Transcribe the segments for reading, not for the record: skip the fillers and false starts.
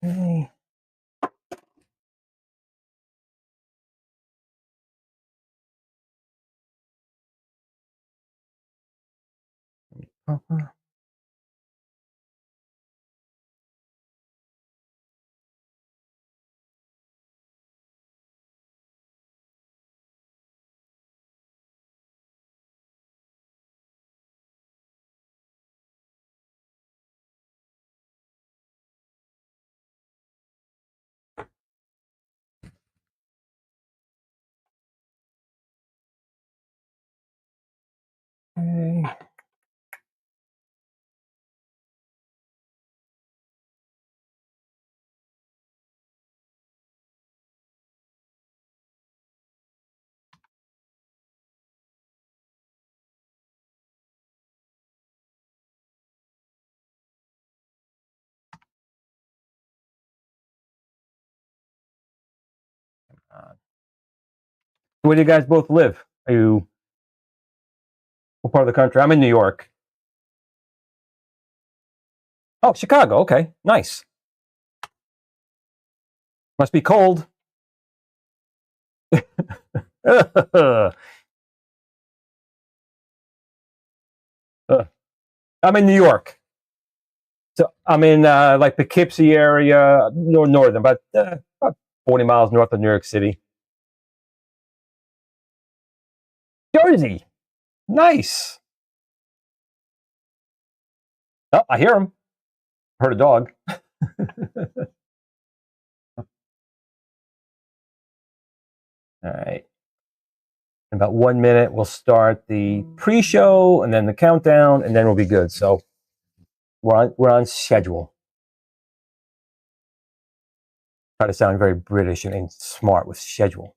Okay. Okay. Where do you guys both live? Are you what part of the country? I'm in New York. Oh, Chicago. Okay, nice. Must be cold. I'm in New York. So I'm in like Poughkeepsie area, northern, about 40 miles north of New York City. Jersey. Nice. Oh, I hear him. Heard a dog. All right. In about 1 minute, we'll start the pre-show and then the countdown, and then we'll be good. So we're on schedule. Try to sound very British and smart with schedule.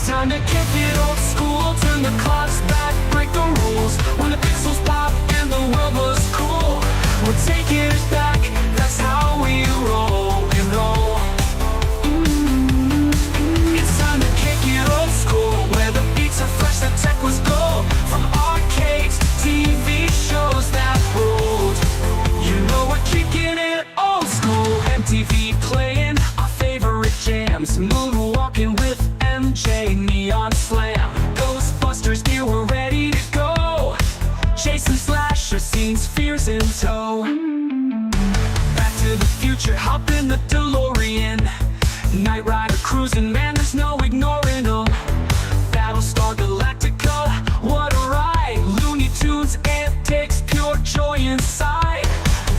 Time to kick it old school, turn the clocks back, break the rules. future, hop in the DeLorean. Night Rider cruising, man, there's no ignoring them. Battlestar Galactica, what a ride. Looney Tunes antics, pure joy inside.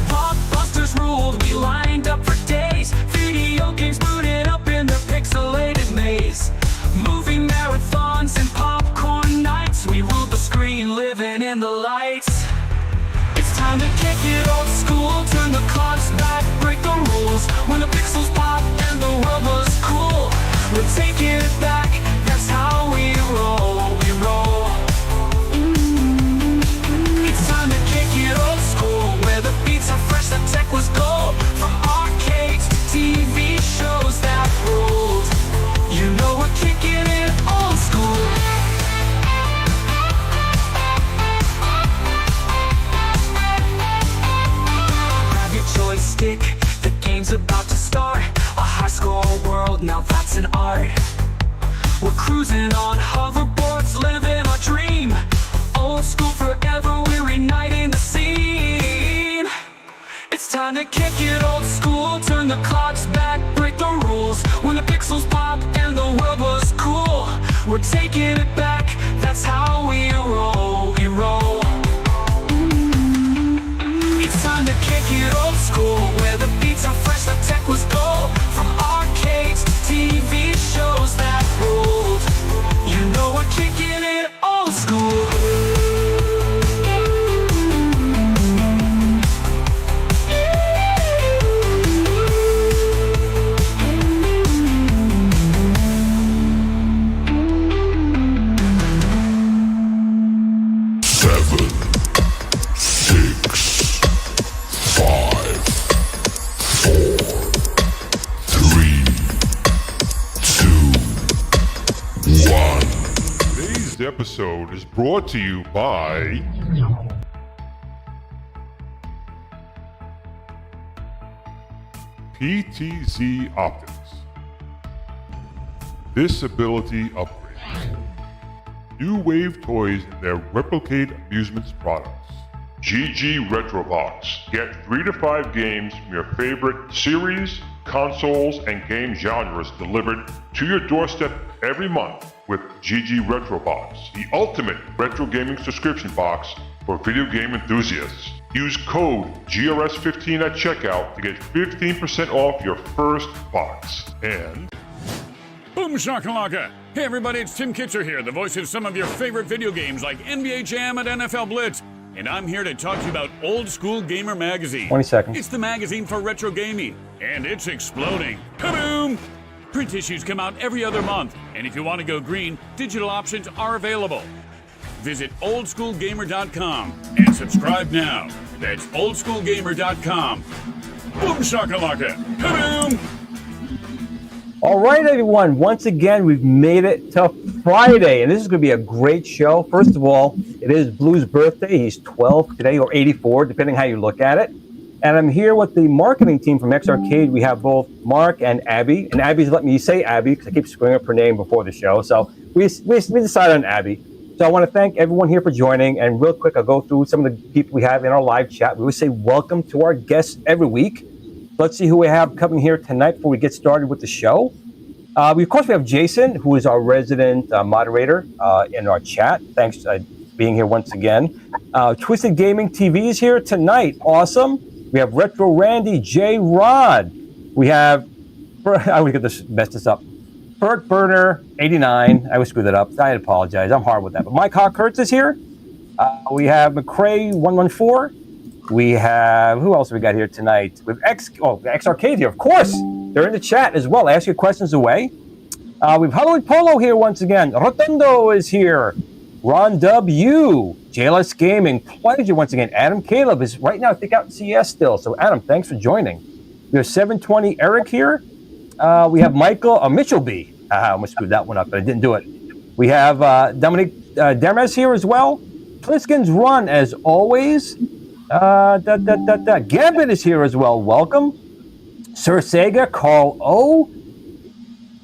Blockbusters ruled, we lined up for days. Video games booted up in their pixelated maze. Movie marathons and popcorn nights, we ruled the screen, living in the lights. It's time to kick it old school, turn the clocks back, break the rules. When the pixels pop and the world was cool, we're taking it back, that's how we roll, we roll. It's time to kick it old school, where the beats are fresh, the tech was gold. From arcades to TV shows that ruled, you know we're kicking it old school. Grab your joystick, the game's about to start. A high-score world, now that's an art. We're cruising on hoverboards, living our dream. Old school forever, we're igniting the scene. It's time to kick it old school, turn the clocks back, break the rules. When the pixels pop and the world was cool, we're taking it back, that's how we roll, we roll. It's time to kick it old school, where the beats are fresh, the tech was gold. From arcades to TV shows that ruled, you know we're kicking it old school. Today's episode is brought to you by PTZ Optics. Disability upgrade. New Wave Toys and their Replicate Amusements products. GG Retrobox. Get 3 to 5 games from your favorite series, consoles, and game genres delivered to your doorstep every month with GG Retrobox, the ultimate retro gaming subscription box for video game enthusiasts. Use code GRS15 at checkout to get 15% off your first box. And Boom shakalaka! Hey everybody, it's Tim Kitcher here, the voice of some of your favorite video games like NBA Jam and NFL Blitz. And I'm here to talk to you about Old School Gamer Magazine. 20 seconds. It's the magazine for retro gaming, and it's exploding. Kaboom! Print issues come out every other month, and if you want to go green, digital options are available. Visit oldschoolgamer.com and subscribe now. That's oldschoolgamer.com. Boom shakalaka! Kaboom! All right, everyone. Once again, we've made it to Friday, and this is going to be a great show. First of all, it is Blue's birthday. He's 12 today, or 84, depending how you look at it. And I'm here with the marketing team from X Arcade. We have both Mark and Abby. And Abby's let me say Abby because I keep screwing up her name before the show. So we decided on Abby. So I want to thank everyone here for joining. And real quick, I'll go through some of the people we have in our live chat. We always say welcome to our guests every week. Let's see who we have coming here tonight before we get started with the show. Of course, we have Jason, who is our resident moderator in our chat. Thanks for being here once again. Twisted Gaming TV is here tonight. Awesome. We have Retro Randy J. Rod. We have, I would get this, mess this up. Bert Burner 89. I would screw that up. I apologize. I'm hard with that. But Mike Hawkhurst is here. We have McCray 114. We have, who else have we got here tonight? With X Arcade here, of course. They're in the chat as well. Ask your questions away. We have Halloween Polo here once again. Rotundo is here. Ron W. JLS Gaming. Pleasure once again. Adam Caleb is right now, I think, out in CS still. So, Adam, thanks for joining. We have 720 Eric here. We have Michael Mitchell B. I almost screwed that one up, but I didn't do it. We have Dominic Dermes here as well. Pliskin's Run, as always. Gambit is here as well. Welcome. Sir Sega, Carl O.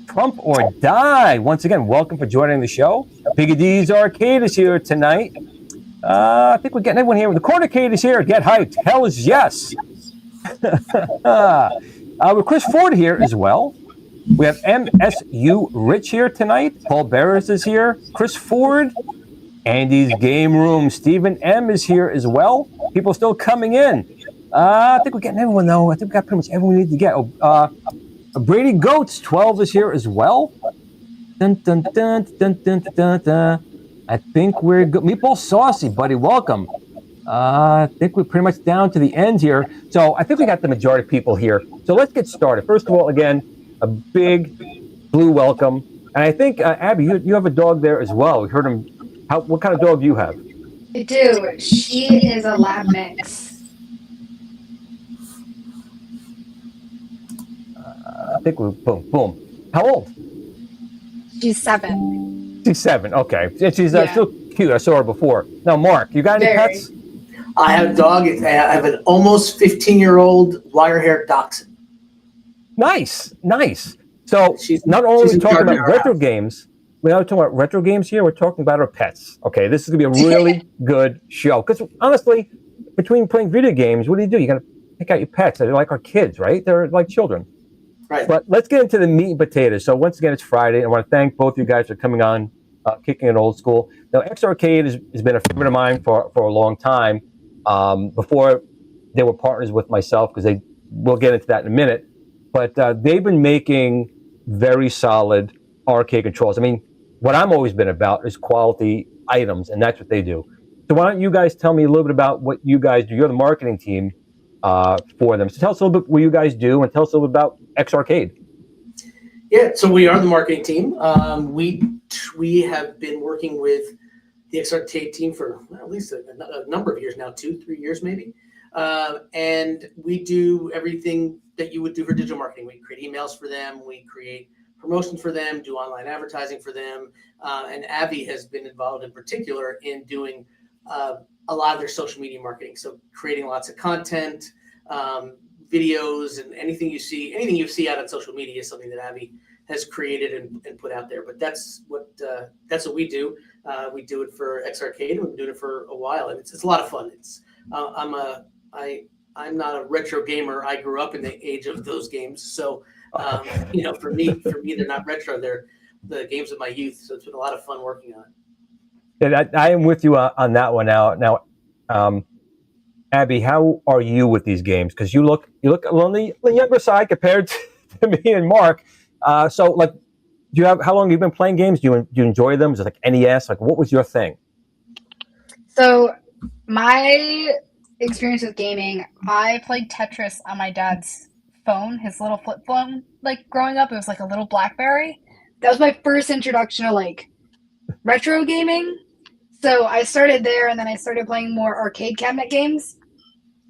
Trump or Die. Once again, welcome for joining the show. Piggy D's Arcade is here tonight. I think we're getting everyone here. The Cornercade is here. Get hyped. Hell is yes. With Chris Ford here as well. We have MSU Rich here tonight. Paul Barris is here. Chris Ford. Andy's Game Room. Stephen M is here as well. People still coming in. I think we're getting everyone, though. I think we got pretty much everyone we need to get. Brady Goats 12 is here as well. Dun, dun, dun, dun, dun, dun, dun. I think we're good. Meatball Saucy, buddy, welcome. I think we're pretty much down to the end here. So I think we got the majority of people here. So let's get started. First of all, again, a big blue welcome. And I think, Abby, you have a dog there as well. We heard him. What kind of dog do you have? I do. She is a lab mix. I think we boom. How old? She's 7. She's 7. Okay. She's still cute. I saw her before. Now, Mark, you got any pets? I have a dog. I have an almost 15-year-old wire-haired dachshund. Nice. So not only are we talking about retro games, we're not talking about retro games here. We're talking about our pets. Okay, this is gonna be a really good show. Because honestly, between playing video games, what do? You gotta pick out your pets. They're like our kids, right? They're like children. Right. But let's get into the meat and potatoes. So once again, it's Friday. I want to thank both of you guys for coming on, kicking it old school. Now, X Arcade has been a favorite of mine for a long time. Before they were partners with myself, because we'll get into that in a minute. But they've been making very solid arcade controls. I mean, what I'm always been about is quality items, and that's what they do. So why don't you guys tell me a little bit about what you guys do? You're the marketing team for them. So tell us a little bit what you guys do, and tell us a little bit about X Arcade. Yeah, so we are the marketing team. We have been working with the X Arcade team for at least a number of years now, 2-3 years maybe. And we do everything that you would do for digital marketing. We create emails for them. We create promotions for them, do online advertising for them. And Avi has been involved in particular in doing a lot of their social media marketing. So creating lots of content, videos, and anything you see out on social media is something that Avi has created and put out there. But that's what we do. We do it for X Arcade, and we've been doing it for a while, and it's a lot of fun. I'm not a retro gamer. I grew up in the age of those games, so for me, they're not retro. They're the games of my youth. So it's been a lot of fun working on it. Yeah, I am with you on that one now. Abby, how are you with these games? Because you look on the younger side compared to me and Mark. So like, how long have you been playing games? Do you enjoy them? Is it like NES? Like, what was your thing? So my experience with gaming, I played Tetris on my dad's phone, his little flip phone. Like growing up, it was like a little BlackBerry. That was my first introduction to like retro gaming. So I started there, and then I started playing more arcade cabinet games.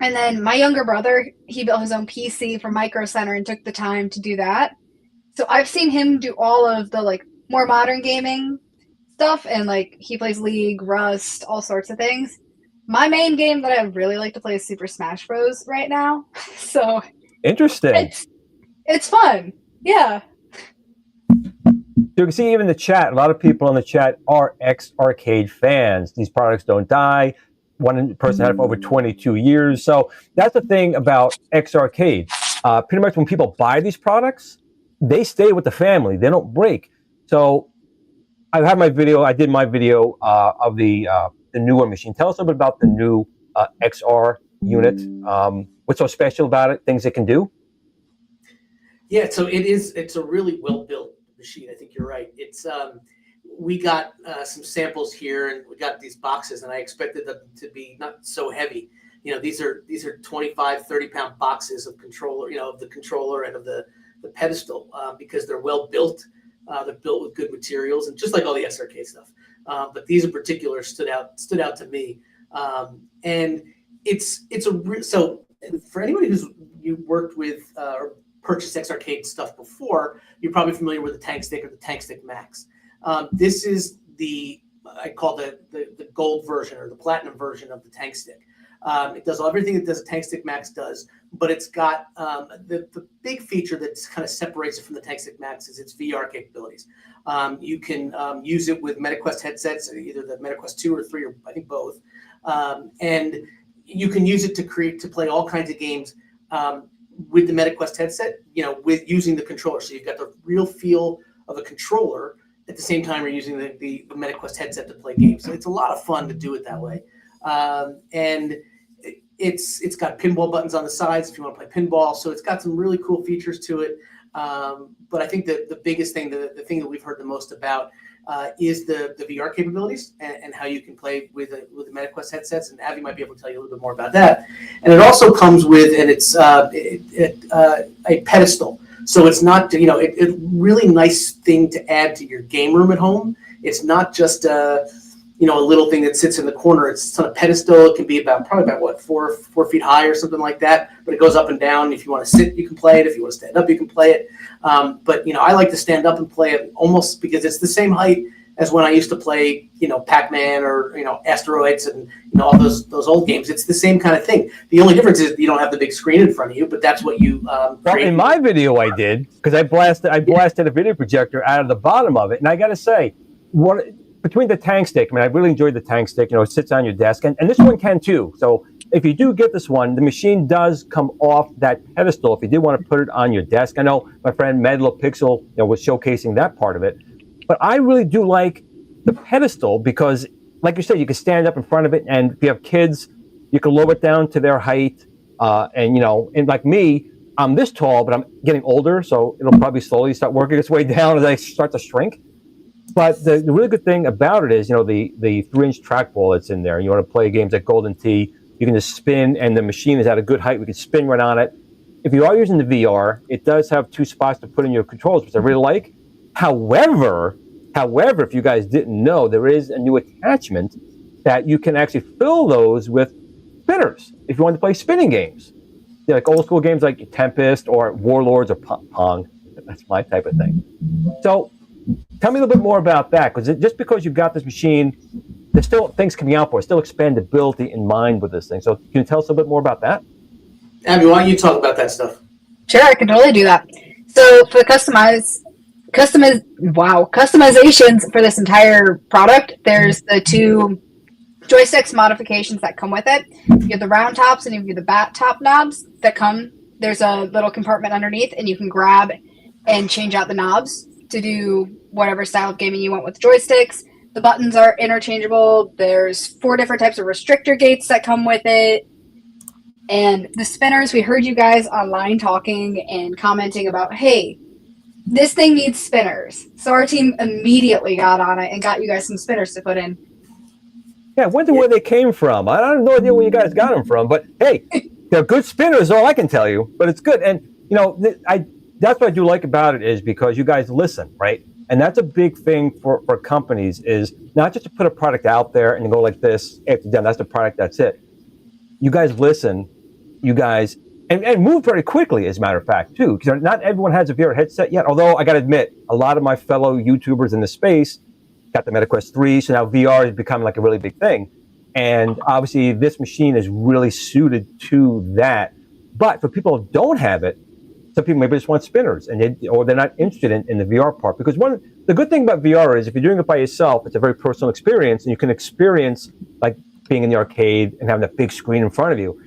And then my younger brother, he built his own PC for Micro Center and took the time to do that. So I've seen him do all of the like more modern gaming stuff, and like he plays League, Rust, all sorts of things. My main game that I really like to play is Super Smash Bros. Right now. So interesting. It's fun. Yeah. You can see even the chat, a lot of people in the chat are X Arcade fans. These products don't die. One person had it for over 22 years. So that's the thing about X Arcade. Pretty much when people buy these products, they stay with the family. They don't break. So I did my video of the newer machine. Tell us a little bit about the new XR unit. What's so special about it? Things it can do? Yeah, so it's a really well-built machine. I think you're right. It's we got some samples here, and we got these boxes, and I expected them to be not so heavy. These are 25, 30-pound boxes of controller, of the controller and of the pedestal, because they're well built. They're built with good materials, and just like all the SRK stuff. But these in particular stood out to me. And so for anybody you worked with or purchased X Arcade stuff before, you're probably familiar with the Tank Stick or the Tank Stick Max. This is I call the gold version or the platinum version of the Tank Stick. It does everything that the Tank Stick Max does, but it's got the big feature that kind of separates it from the Tank Stick Max is its VR capabilities. You can use it with MetaQuest headsets, either the MetaQuest 2 or 3, or I think both. And you can use it to play all kinds of games with the MetaQuest headset, with using the controller. So you've got the real feel of a controller at the same time you're using the MetaQuest headset to play games. So it's a lot of fun to do it that way. And it's got pinball buttons on the sides if you want to play pinball. So it's got some really cool features to it. But I think that the biggest thing, the thing that we've heard the most about is the VR capabilities and how you can play with the MetaQuest headsets. And Abby might be able to tell you a little bit more about that. And it also comes with, and it's a pedestal. So it's not, a really nice thing to add to your game room at home. It's not just a little thing that sits in the corner. It's on a pedestal. It can be probably about what, 4 feet high or something like that. But it goes up and down. If you want to sit, you can play it. If you want to stand up, you can play it. But I like to stand up and play it almost because it's the same height as when I used to play, Pac-Man or Asteroids and all those old games. It's the same kind of thing. The only difference is you don't have the big screen in front of you. But that's what you. Well, in my video, I did because I blasted a video projector out of the bottom of it, and I got to say, between the tank stick, I mean, I really enjoyed the tank stick. It sits on your desk, and this one can too. So if you do get this one, the machine does come off that pedestal. If you did want to put it on your desk, I know my friend Medlo Pixel, was showcasing that part of it, but I really do like the pedestal because, like you said, you can stand up in front of it, and if you have kids, you can lower it down to their height. And like me, I'm this tall, but I'm getting older, so it'll probably slowly start working its way down as I start to shrink. But the really good thing about it is, the 3-inch trackball that's in there. You want to play games like Golden Tee, you can just spin, and the machine is at a good height. We can spin right on it. If you are using the VR, it does have 2 spots to put in your controls, which I really like. However, if you guys didn't know, there is a new attachment that you can actually fill those with spinners if you want to play spinning games. Like old school games like Tempest or Warlords or Pong. That's my type of thing. So tell me a little bit more about that, because just because you've got this machine, there's still things coming out for it, still expandability in mind with this thing. So can you tell us a little bit more about that? Abby, why don't you talk about that stuff? Sure, I can totally do that. So for the customizations for this entire product, there's the 2 joysticks modifications that come with it. You have the round tops and you have the bat top knobs that come. There's a little compartment underneath, and you can grab and change out the knobs to do whatever style of gaming you want with joysticks. The buttons are interchangeable. There's 4 different types of restrictor gates that come with it. And the spinners, we heard you guys online talking and commenting about, hey, this thing needs spinners. So our team immediately got on it and got you guys some spinners to put in. Yeah, I wonder where they came from. I have no idea where you guys got them from, but hey, they're good spinners, all I can tell you. But it's good. And, that's what I do like about it is because you guys listen, right? And that's a big thing for companies is not just to put a product out there and go like this, after done, that's the product, that's it. You guys listen, and move very quickly, as a matter of fact, too, because not everyone has a VR headset yet, although I got to admit, a lot of my fellow YouTubers in the space got the MetaQuest 3, so now VR has become like a really big thing. And obviously, this machine is really suited to that. But for people who don't have it, some people maybe just want spinners, or they're not interested in the VR part. Because the good thing about VR is if you're doing it by yourself, it's a very personal experience, and you can experience like being in the arcade and having a big screen in front of you.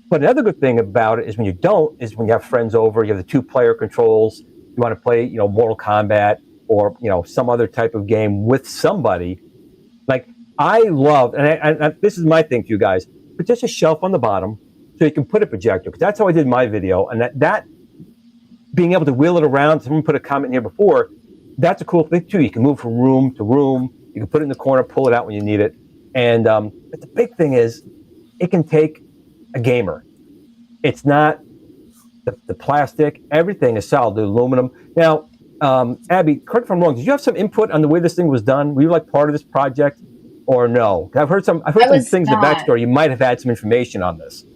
But another good thing about it is when you have friends over, you have the 2-player controls, you want to play, Mortal Kombat or, some other type of game with somebody. Like I love, and this is my thing to you guys, but just a shelf on the bottom so you can put a projector. Because that's how I did my video, and that being able to wheel it around, someone put a comment here before, that's a cool thing too. You can move from room to room. You can put it in the corner, pull it out when you need it. And but the big thing is it can take a gamer. It's not the plastic. Everything is solid, the aluminum. Now, Abby, correct if I'm wrong, did you have some input on the way this thing was done? Were you like part of this project or no? I've heard some things in the backstory. You might have had some information on this.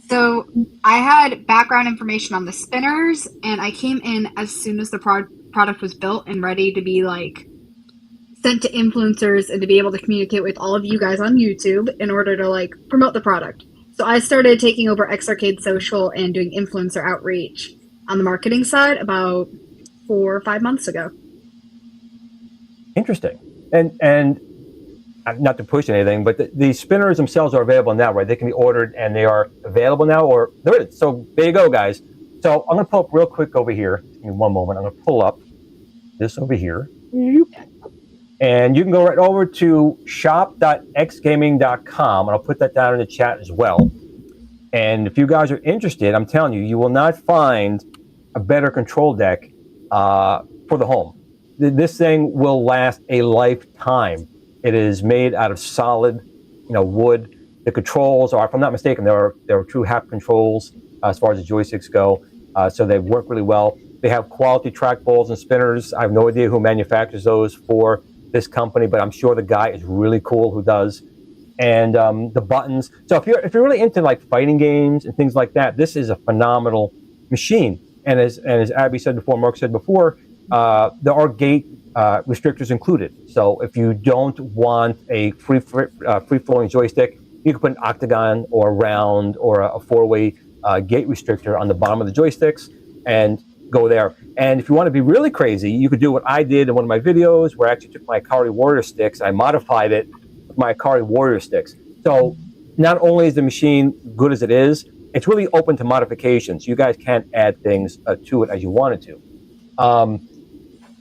So I had background information on the spinners, and I came in as soon as the product was built and ready to be like sent to influencers and to be able to communicate with all of you guys on YouTube in order to like promote the product. So I started taking over X Arcade Social and doing influencer outreach on the marketing side about 4 or 5 months ago. Interesting. And not to push anything, but the spinners themselves are available now, right? They can be ordered and they are available now, or there it is. So there you go, guys. So I'm going to pull up real quick over here. Give me one moment. I'm going to pull up this over here. And you can go right over to shop.xgaming.com, and I'll put that down in the chat as well. And if you guys are interested, I'm telling you, you will not find a better control deck for the home. This thing will last a lifetime. It is made out of solid, wood. The controls are, if I'm not mistaken, they're true hap controls as far as the joysticks go. So they work really well. They have quality trackballs and spinners. I have no idea who manufactures those for this company, but I'm sure the guy is really cool who does. And the buttons. So if you're really into like fighting games and things like that, this is a phenomenal machine. And as Abby said before, Mark said before, there are gate restrictors included. So if you don't want a free-flowing joystick, you can put an octagon or a round or a four-way gate restrictor on the bottom of the joysticks and go there. And if you want to be really crazy, you could do what I did in one of my videos, where I actually took my Ikari Warrior sticks, I modified it with my Ikari Warrior sticks. So not only is the machine good as it is, it's really open to modifications. You guys can add things to it as you wanted to.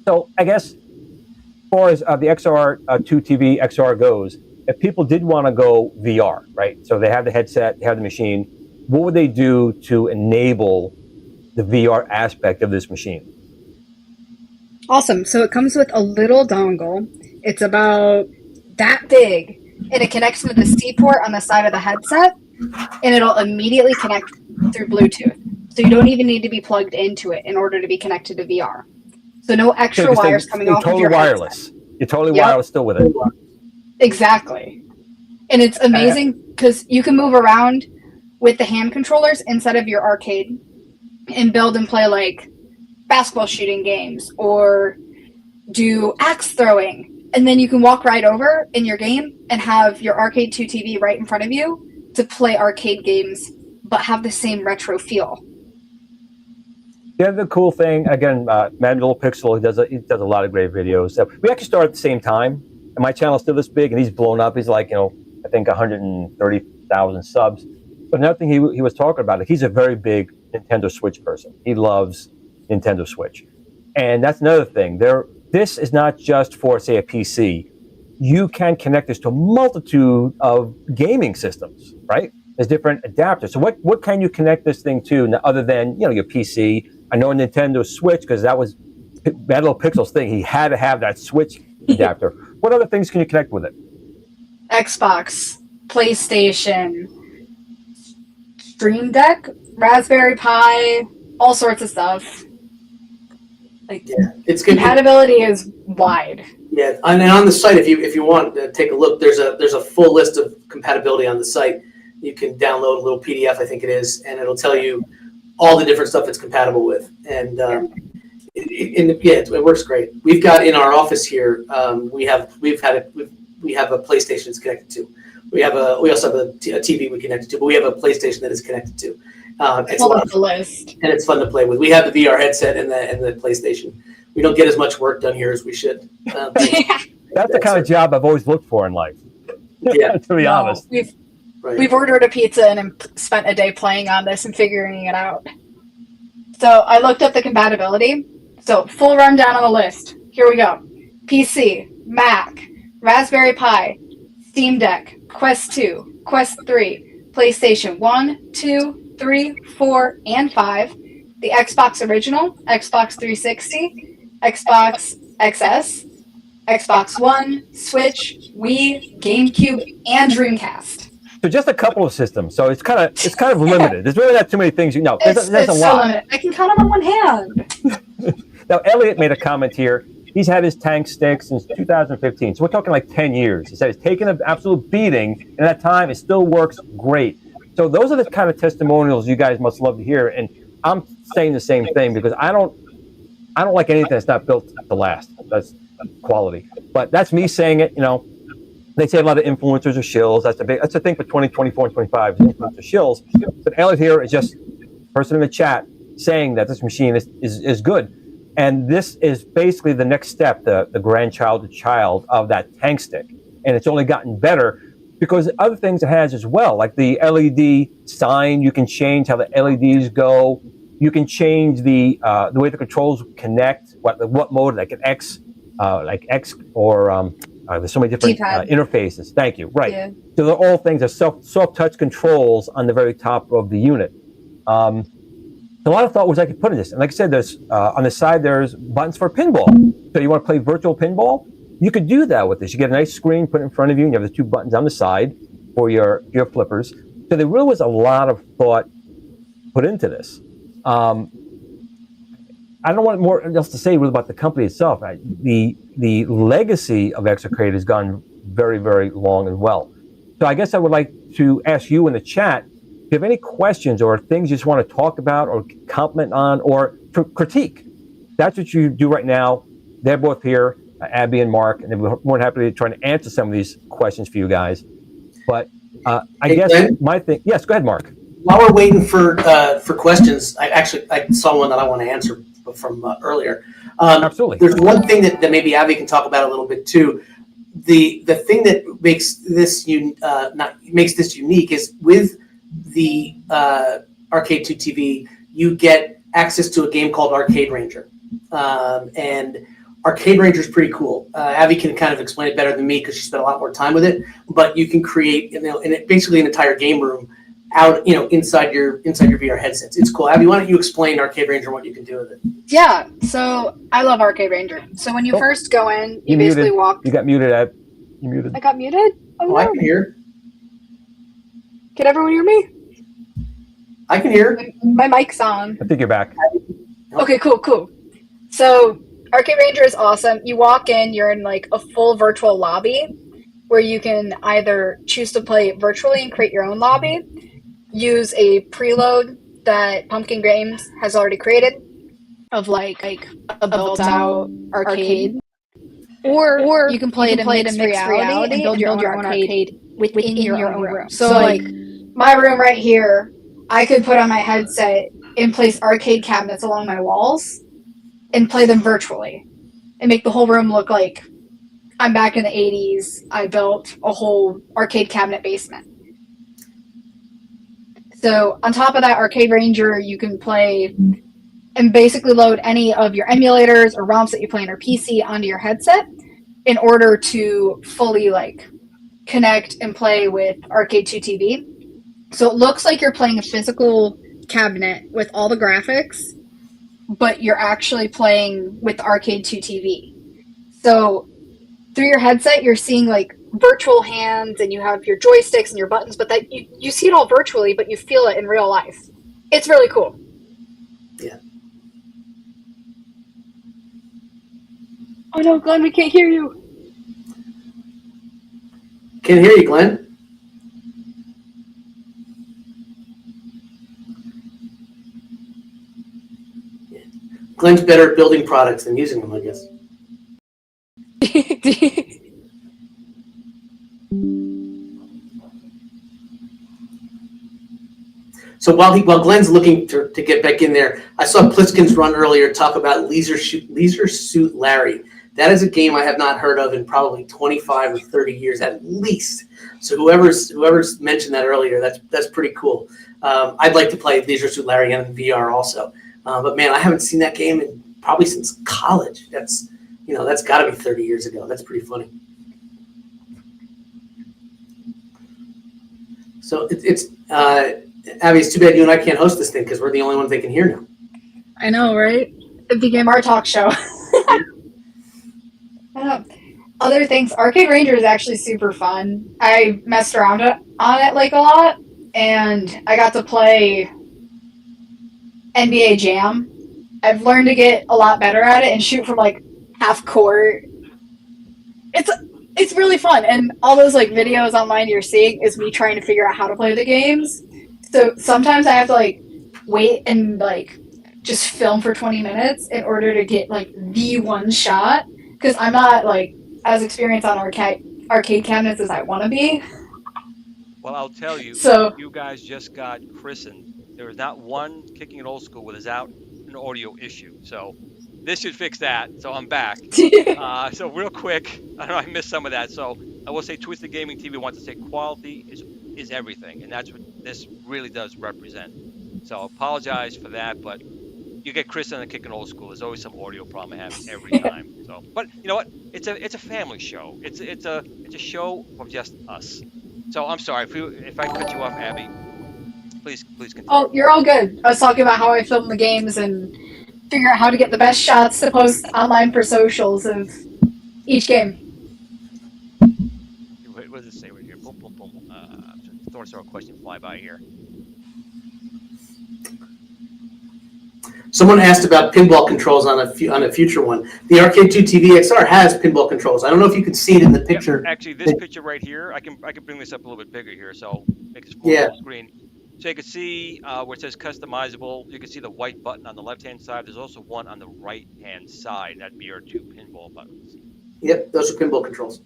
So I guess as far as the XR2 TV XR goes, if people did want to go VR, right? So they have the headset, they have the machine. What would they do to enable the VR aspect of this machine? Awesome. So it comes with a little dongle. It's about that big, and it connects to the C port on the side of the headset, and it'll immediately connect through Bluetooth. So you don't even need to be plugged into it in order to be connected to VR. So no extra wires coming off of your wireless. headset. You're totally wireless still with it. Exactly. And it's amazing because you can move around with the hand controllers inside of your arcade and build and play like basketball shooting games or do axe throwing. And then you can walk right over in your game and have your Arcade 2 TV right in front of you to play arcade games, but have the same retro feel. The other cool thing, again, Manuel Pixel, he does a lot of great videos. We actually started at the same time, and my channel's still this big, and he's blown up. He's like, I think 130,000 subs. But another thing he was talking about, he's a very big Nintendo Switch person. He loves Nintendo Switch. And that's another thing. This is not just for, say, a PC. You can connect this to a multitude of gaming systems, right? There's different adapters. So what can you connect this thing to other than, your PC? I know Nintendo Switch, because that was that little Pixel's thing. He had to have that Switch adapter. What other things can you connect with it? Xbox, PlayStation, Stream Deck, Raspberry Pi, all sorts of stuff. It's good. Compatibility is wide. Yeah, and on the site, if you want to take a look, there's a full list of compatibility on the site. You can download a little PDF, I think it is, and it'll tell you all the different stuff it's compatible with. And it works great. We've got in our office here, we have a PlayStation it's connected to. We also have a TV we connected to, but we have a PlayStation that is connected to. It's Pull up the list. And it's fun to play with. We have the VR headset and the PlayStation. We don't get as much work done here as we should. That's the kind of job I've always looked for in life. Yeah, to be honest. We've ordered a pizza and spent a day playing on this and figuring it out. So I looked up the compatibility. So full rundown on the list. Here we go. PC, Mac, Raspberry Pi, Steam Deck, Quest 2, Quest 3, PlayStation 1, 2, 3, 4, and 5, the Xbox Original, Xbox 360, Xbox XS, Xbox One, Switch, Wii, GameCube, and Dreamcast. So just a couple of systems. So it's kind of limited. There's really not too many things. There's a lot. So limited. I can count them on one hand. Now, Elliot made a comment here. He's had his tank stick since 2015. So we're talking like 10 years. He said it's taken an absolute beating, and at that time, it still works great. So those are the kind of testimonials you guys must love to hear. And I'm saying the same thing because I don't like anything that's not built to last. That's quality. But that's me saying it. They say a lot of influencers are shills. That's the thing for 2024 and 25. Influencers are shills. But Elliot here is just a person in the chat saying that this machine is good. And this is basically the next step, the grandchild child of that tank stick. and it's only gotten better because other things it has as well, like the LED sign. You can change how the LEDs go. You can change the way the controls connect, what mode, like an X, or there's so many different interfaces. Thank you. Right. Yeah. So they're all things that soft touch controls on the very top of the unit. A lot of thought was I could put in this, and like I said, there's on the side there's buttons for pinball. So you want to play virtual pinball, you could do that with this. You get a nice screen put in front of you, and you have the two buttons on the side for your flippers. So there really was a lot of thought put into this. I don't want more else to say really about the company itself. The legacy of Exocrate has gone very, very long and well. So I guess I would like to ask you in the chat, if you have any questions or things you just want to talk about or comment on or critique. That's what you do right now. They're both here, Abby and Mark, and we're more than happy to try to answer some of these questions for you guys. But I guess Glenn? my thing, yes, go ahead, Mark. While we're waiting for questions, I saw one that I want to answer from earlier. Absolutely. There's one thing that maybe Abby can talk about a little bit too. The thing that makes this unique is with the Arcade 2 TV, you get access to a game called Arcade Ranger, and Arcade Ranger is pretty cool. Abby can kind of explain it better than me because she spent a lot more time with it. But you can create, basically an entire game room out, inside your VR headsets. It's cool. Abby, why don't you explain Arcade Ranger and what you can do with it? Yeah, so I love Arcade Ranger. So when you first go in, you basically muted. walk. You got muted, Ab. You muted. I got muted? Oh, I no. can hear. Can everyone hear me? I can hear. My mic's on. I think you're back. Okay, cool. So Arcade Ranger is awesome. You walk in, you're in like a full virtual lobby where you can either choose to play virtually and create your own lobby, use a preload that Pumpkin Games has already created of like a built-out arcade, or you can play it in mixed reality and build your own arcade within your own room. So like my room right here, I could put on my headset and place arcade cabinets along my walls and play them virtually and make the whole room look like I'm back in the 80s. I built a whole arcade cabinet basement. So on top of that Arcade Ranger, you can play and basically load any of your emulators or ROMs that you play on your PC onto your headset in order to fully like connect and play with Arcade 2 TV. So it looks like you're playing a physical cabinet with all the graphics, but you're actually playing with Arcade 2 TV. So through your headset, you're seeing like virtual hands and you have your joysticks and your buttons, but that you see it all virtually, but you feel it in real life. It's really cool. Yeah. Oh no, Glenn, we can't hear you. Can't hear you, Glenn. Yeah. Glenn's better at building products than using them, I guess. So while Glenn's looking to get back in there, I saw Pliskin's run earlier talk about Leisure Suit Larry. That is a game I have not heard of in probably 25 or 30 years at least. So whoever's mentioned that earlier, that's pretty cool. I'd like to play Leisure Suit Larry in VR also. But man, I haven't seen that game in probably since college. That's got to be 30 years ago. That's pretty funny. So it's Abby, it's too bad you and I can't host this thing because we're the only ones they can hear now. I know, right? It became our talk show. Other things, Arcade Ranger is actually super fun. I messed around on it like a lot, and I got to play NBA Jam. I've learned to get a lot better at it and shoot from like half court. It's really fun, and all those like videos online you're seeing is me trying to figure out how to play the games. So sometimes I have to like wait and like just film for 20 minutes in order to get like the one shot because I'm not like as experienced on arcade cabinets as I want to be. Well, I'll tell you, So you guys just got christened. There is not one Kicking It Old School without an audio issue. So this should fix that. So I'm back. So real quick, I know I missed some of that. So I will say Twisted Gaming TV wants to say quality is everything, and that's what this really does represent. So apologize for that, but you get Chris on the Kicking Old School. There's always some audio problem I have every time. So, but you know what? It's a family show. It's a show of just us. So I'm sorry if I cut you off, Abby. Please continue. Oh, you're all good. I was talking about how I film the games and figure out how to get the best shots to post online for socials of each game. What does it say right here? Boom, boom, boom. I'm throwing a question fly by here. Someone asked about pinball controls on a future one. The Arcade 2 TV XR has pinball controls. I don't know if you can see it in the picture. Yep, actually, this picture right here, I can bring this up a little bit bigger here, so make this full screen. So you can see where it says customizable. You can see the white button on the left-hand side. There's also one on the right-hand side. That'd be your 2 pinball buttons. Yep, those are pinball controls.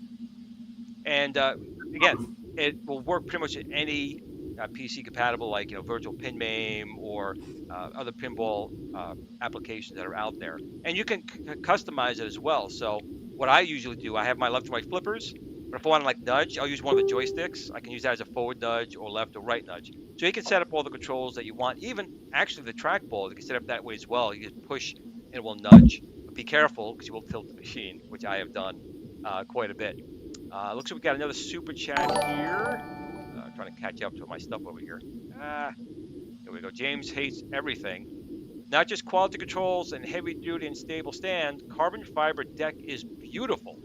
And again, it will work pretty much in any PC compatible, like Virtual PinMame or other pinball applications that are out there. And you can customize it as well. So what I usually do, I have my left and right flippers, but if I want to nudge, I'll use one of the joysticks. I can use that as a forward nudge or left or right nudge. So you can set up all the controls that you want. Even actually the trackball, you can set up that way as well. You just push and it will nudge. But be careful because you will tilt the machine, which I have done quite a bit. Looks like we got another super chat here. Trying to catch up to my stuff over here. Here we go. James hates everything. Not just quality controls and heavy duty and stable stand. Carbon fiber deck is beautiful.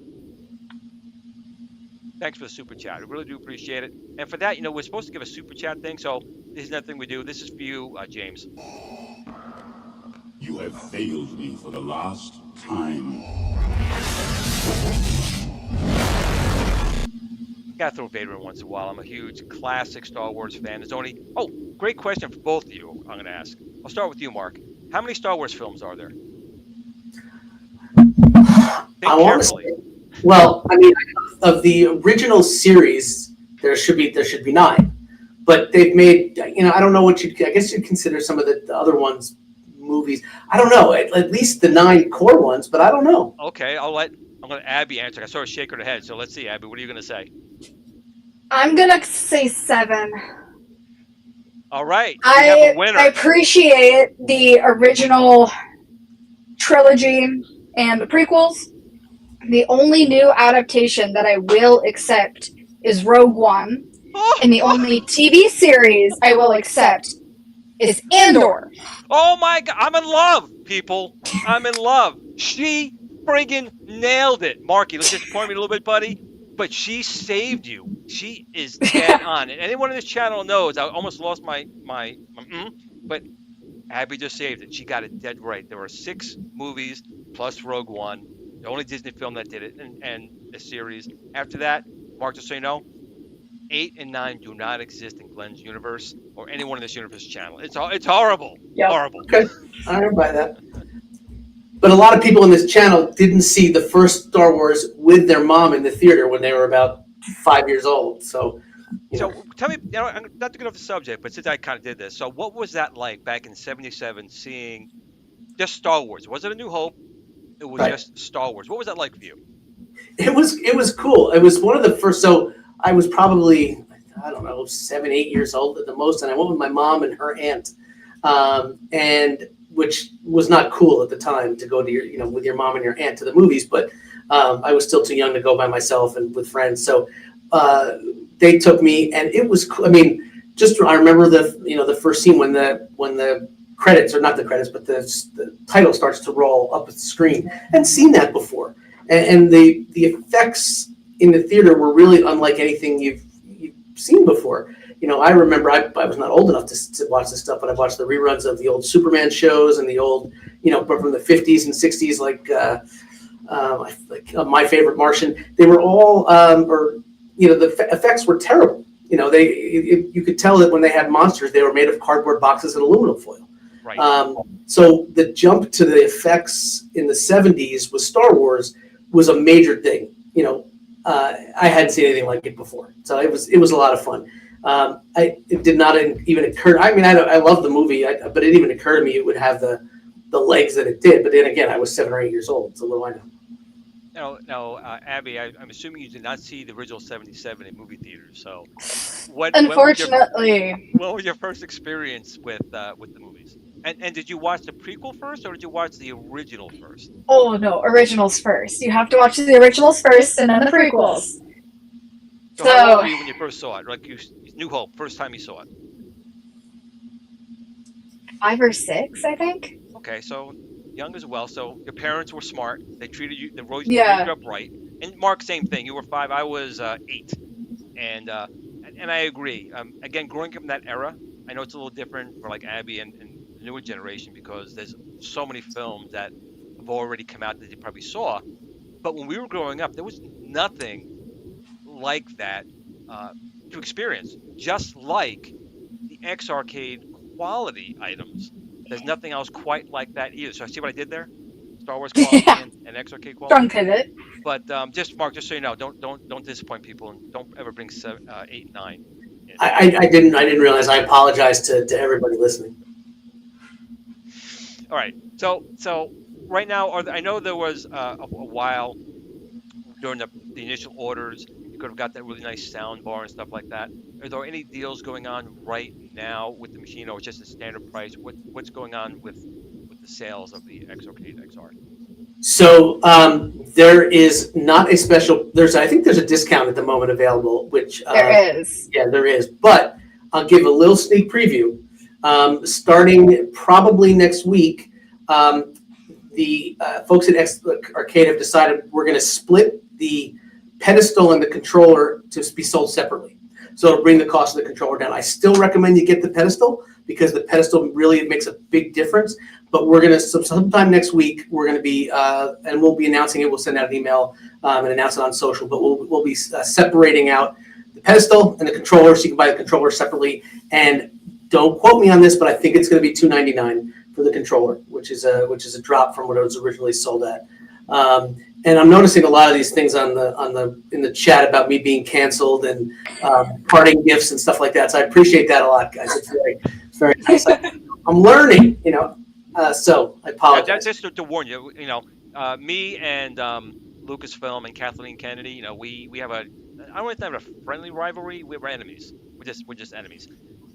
Thanks for the super chat. I really do appreciate it. And for that, we're supposed to give a super chat thing. So this is another thing we do. This is for you, James. You have failed me for the last time. Gotta throw Vader in once in a while. I'm a huge classic Star Wars fan. Great question for both of you. I'm gonna ask. I'll start with you, Mark. How many Star Wars films are there? I want to say, well, I mean, of the original series, there should be 9, but they've made. I don't know what I guess you'd consider some of the other ones movies. I don't know. At least the 9 core ones, but I don't know. Okay, I'm gonna let Abby answer. I saw her shake her head. So let's see, Abby. What are you gonna say? I'm gonna say 7. All right. We have a winner. I appreciate the original trilogy and the prequels. The only new adaptation that I will accept is Rogue One. And the only TV series I will accept is Andor. Oh my God. I'm in love, people. I'm in love. She friggin' nailed it. Marky, let's disappoint me a little bit, buddy. But she saved you. She is dead on. And anyone on this channel knows I almost lost my but Abby just saved it. She got it dead right. There were 6 movies plus Rogue One, the only Disney film that did it, and the series. After that, Mark, just so you know, 8 and 9 do not exist in Glenn's universe or anyone in this universe channel. It's horrible. Yep. Horrible. Okay, I don't buy that. But a lot of people in this channel didn't see the first Star Wars with their mom in the theater when they were about 5 years old. So tell me, not to get off the subject, but since I kind of did this, so what was that like back in '77, seeing just Star Wars? It wasn't A New Hope. It was just Star Wars. What was that like for you? It was cool. It was one of the first. So I was probably, I don't know, 7, 8 years old at the most, and I went with my mom and her aunt, and which was not cool at the time to go to with your mom and your aunt to the movies, but I was still too young to go by myself and with friends. So they took me, and it was cool. I mean, I remember the first scene when the credits, or not the credits, but the title starts to roll up the screen, and seen that before. And the effects in the theater were really unlike anything you've seen before. I remember I was not old enough to watch this stuff, but I watched the reruns of the old Superman shows and the old, from the 50s and 60s, like My Favorite Martian. They were all, the effects were terrible. You could tell that when they had monsters, they were made of cardboard boxes and aluminum foil. Right. So the jump to the effects in the 70s with Star Wars was a major thing. I hadn't seen anything like it before, so it was a lot of fun. It did not even occur. I mean, I love the movie, but it didn't even occur to me it would have the legs that it did. But then again, I was 7 or 8 years old, so what do I know? Abby, I'm assuming you did not see the original 77 in movie theaters. So, Unfortunately. what was your first experience with the movies? And did you watch the prequel first, or did you watch the original first? Oh no, originals first. You have to watch the originals first and then the prequels. So how old were you when you first saw it? Like New Hope, first time you saw it? 5 or 6, I think. Okay, so young as well. So your parents were smart. They treated you, they raised you up right. And Mark, same thing. You were 5. I was 8. And I agree. Again, growing up in that era, I know it's a little different for like Abby and the newer generation because there's so many films that have already come out that you probably saw. But when we were growing up, there was nothing like that to experience. Just like the X Arcade quality items, there's nothing else quite like that either. So I see what I did there. Star Wars quality and X Arcade quality. Strong pivot. But just Mark, just so you know, don't disappoint people and don't ever bring 8 and 9. I didn't realize. I apologize to everybody listening. All right. So right now, I know there was a while during the initial orders, you could have got that really nice sound bar and stuff like that. Are there any deals going on right now with the machine, or just a standard price? What's going on with the sales of the X Arcade XR? So there is not a special. I think there's a discount at the moment available, which there is. Yeah, there is. But I'll give a little sneak preview. Starting probably next week, the folks at X Arcade have decided we're going to split the pedestal and the controller to be sold separately. So it'll bring the cost of the controller down. I still recommend you get the pedestal because the pedestal really makes a big difference. But we're going to, sometime next week, we're going to be, and we'll be announcing it. We'll send out an email and announce it on social. But we'll be separating out the pedestal and the controller, so you can buy the controller separately. And don't quote me on this, but I think it's going to be $299 for the controller, which is a drop from what it was originally sold at. And I'm noticing a lot of these things in the chat about me being canceled and parting gifts and stuff like that. So I appreciate that a lot, guys. It's very nice. I'm learning, so I apologize. That's just to warn you. Me and Lucasfilm and Kathleen Kennedy. We have I don't want to have a friendly rivalry. We're enemies. We're just enemies.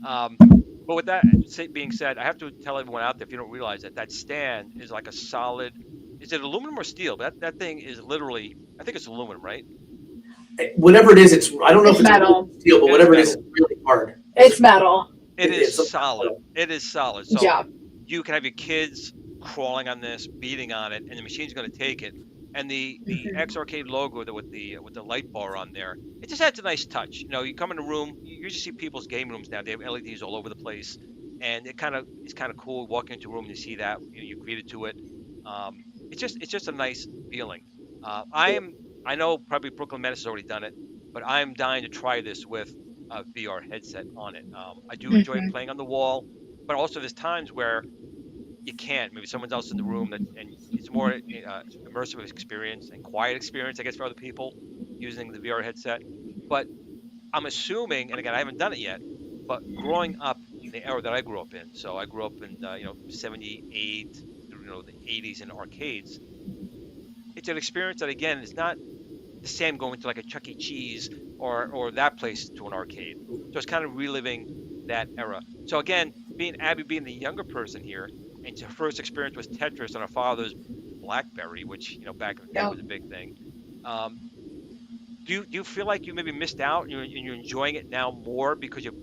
But with that being said, I have to tell everyone out there, if you don't realize that stand is like a solid. Is it aluminum or steel? That thing is literally, I think it's aluminum, right? Whatever it is, I don't know if it's metal. Steel, but whatever it is, it's really hard. It's metal. It is solid. It is solid. So yeah. You can have your kids crawling on this, beating on it, and the machine's going to take it. And the X Arcade logo with the light bar on there, it just adds a nice touch. You come in a room, you usually see people's game rooms now. They have LEDs all over the place, and it's kind of cool walking into a room and you see that you're greeted to it. It's just a nice feeling. I know probably Brooklyn Menace has already done it, but I'm dying to try this with a VR headset on it. I do enjoy playing on the wall, but also there's times where you can't. Maybe someone's else in the room, and it's more immersive experience and quiet experience, I guess, for other people using the VR headset. But I'm assuming, and again, I haven't done it yet, but growing up in the era that I grew up in, so I grew up in 78 through the 80s in arcades. It's an experience that, again, is not the same going to like a Chuck E. Cheese or that place to an arcade. So it's kind of reliving that era. So again, Abby being the younger person here, and her first experience was Tetris on her father's BlackBerry, which back in the day was a big thing. Do you feel like you maybe missed out and you're enjoying it now more because you're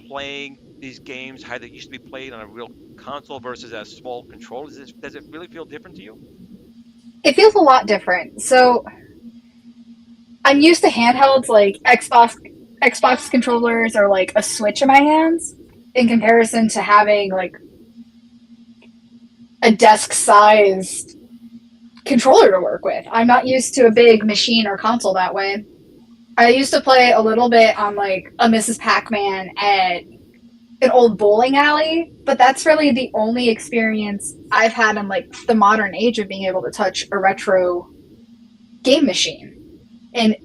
playing these games how they used to be played on a real console versus a small controller? Does it really feel different to you? It feels a lot different. So I'm used to handhelds like Xbox controllers or like a Switch in my hands in comparison to having like a desk-sized controller to work with. I'm not used to a big machine or console that way. I used to play a little bit on like a Mrs. Pac-Man at an old bowling alley, but that's really the only experience I've had in like the modern age of being able to touch a retro game machine. And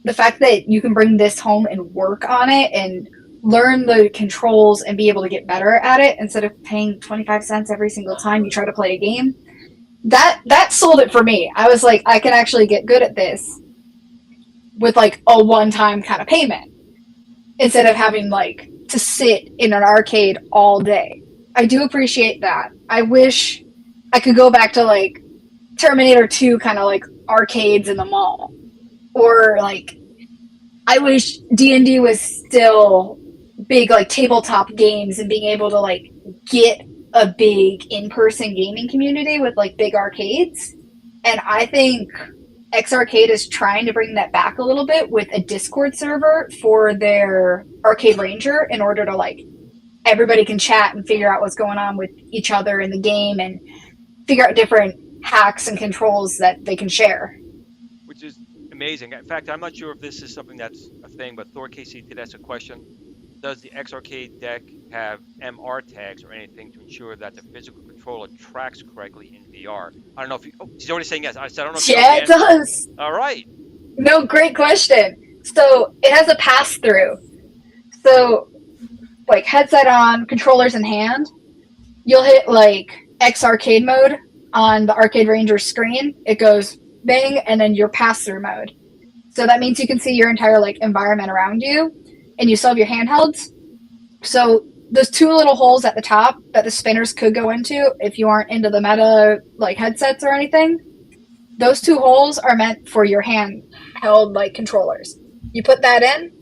the fact that you can bring this home and work on it and learn the controls and be able to get better at it instead of paying 25 cents every single time you try to play a game, that sold it for me. I was like, I can actually get good at this with like a one-time kind of payment instead of having like to sit in an arcade all day. I do appreciate that. I wish I could go back to like Terminator 2 kind of like arcades in the mall. Or like I wish D&D was still big like tabletop games and being able to like get a big in-person gaming community with like big arcades. And I think X Arcade is trying to bring that back a little bit with a Discord server for their Arcade Ranger in order to like everybody can chat and figure out what's going on with each other in the game and figure out different hacks and controls that they can share. Which is amazing. In fact, I'm not sure if this is something that's a thing, but Thor KC did ask a question. Does the X Arcade deck have MR tags or anything to ensure that the physical controller tracks correctly in VR? I don't know if you. Oh, she's already saying yes. I said I don't know. If Yeah, it does. All right. No, great question. So it has a pass through. So, like headset on, controllers in hand, you'll hit like X Arcade mode on the Arcade Ranger screen. It goes bang, and then your pass through mode. So that means you can see your entire like environment around you, and you still have your handhelds. So those two little holes at the top that the spinners could go into if you aren't into the meta like headsets or anything, those two holes are meant for your handheld like controllers. You put that in,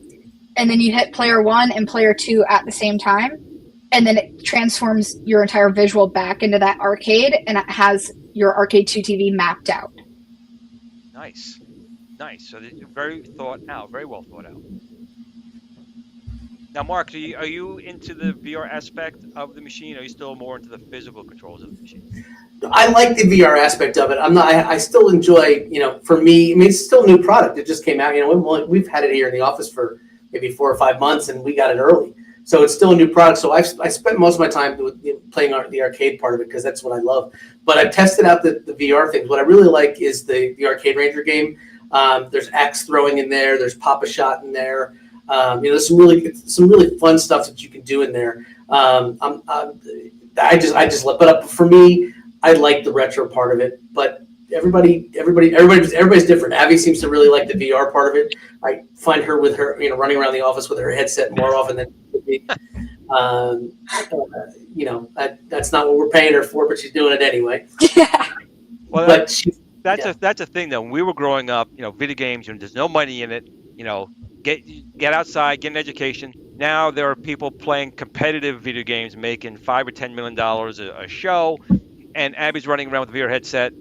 and then you hit player 1 and player 2 at the same time, and then it transforms your entire visual back into that arcade, and it has your Arcade 2 TV mapped out. Nice. Nice. So very thought out, very well thought out. Now, Mark, are you into the VR aspect of the machine? Or are you still more into the physical controls of the machine? I like the VR aspect of it. I'm not. I still enjoy. For me, I mean, it's still a new product. It just came out. We've had it here in the office for maybe 4 or 5 months, and we got it early. So it's still a new product. So I spent most of my time playing the arcade part of it because that's what I love. But I've tested out the VR things. What I really like is the Arcade Ranger game. There's axe throwing in there. There's Pop-A-Shot in there. There's some really fun stuff that you can do in there. I just love. But for me, I like the retro part of it. But everybody's different. Abby seems to really like the VR part of it. I find her with her, running around the office with her headset more often than me. That's not what we're paying her for, but she's doing it anyway. Well, But that's a thing though. When we were growing up, video games, there's no money in it. Get outside, get an education. Now there are people playing competitive video games, making $5 or $10 million a show, and Abby's running around with a VR headset.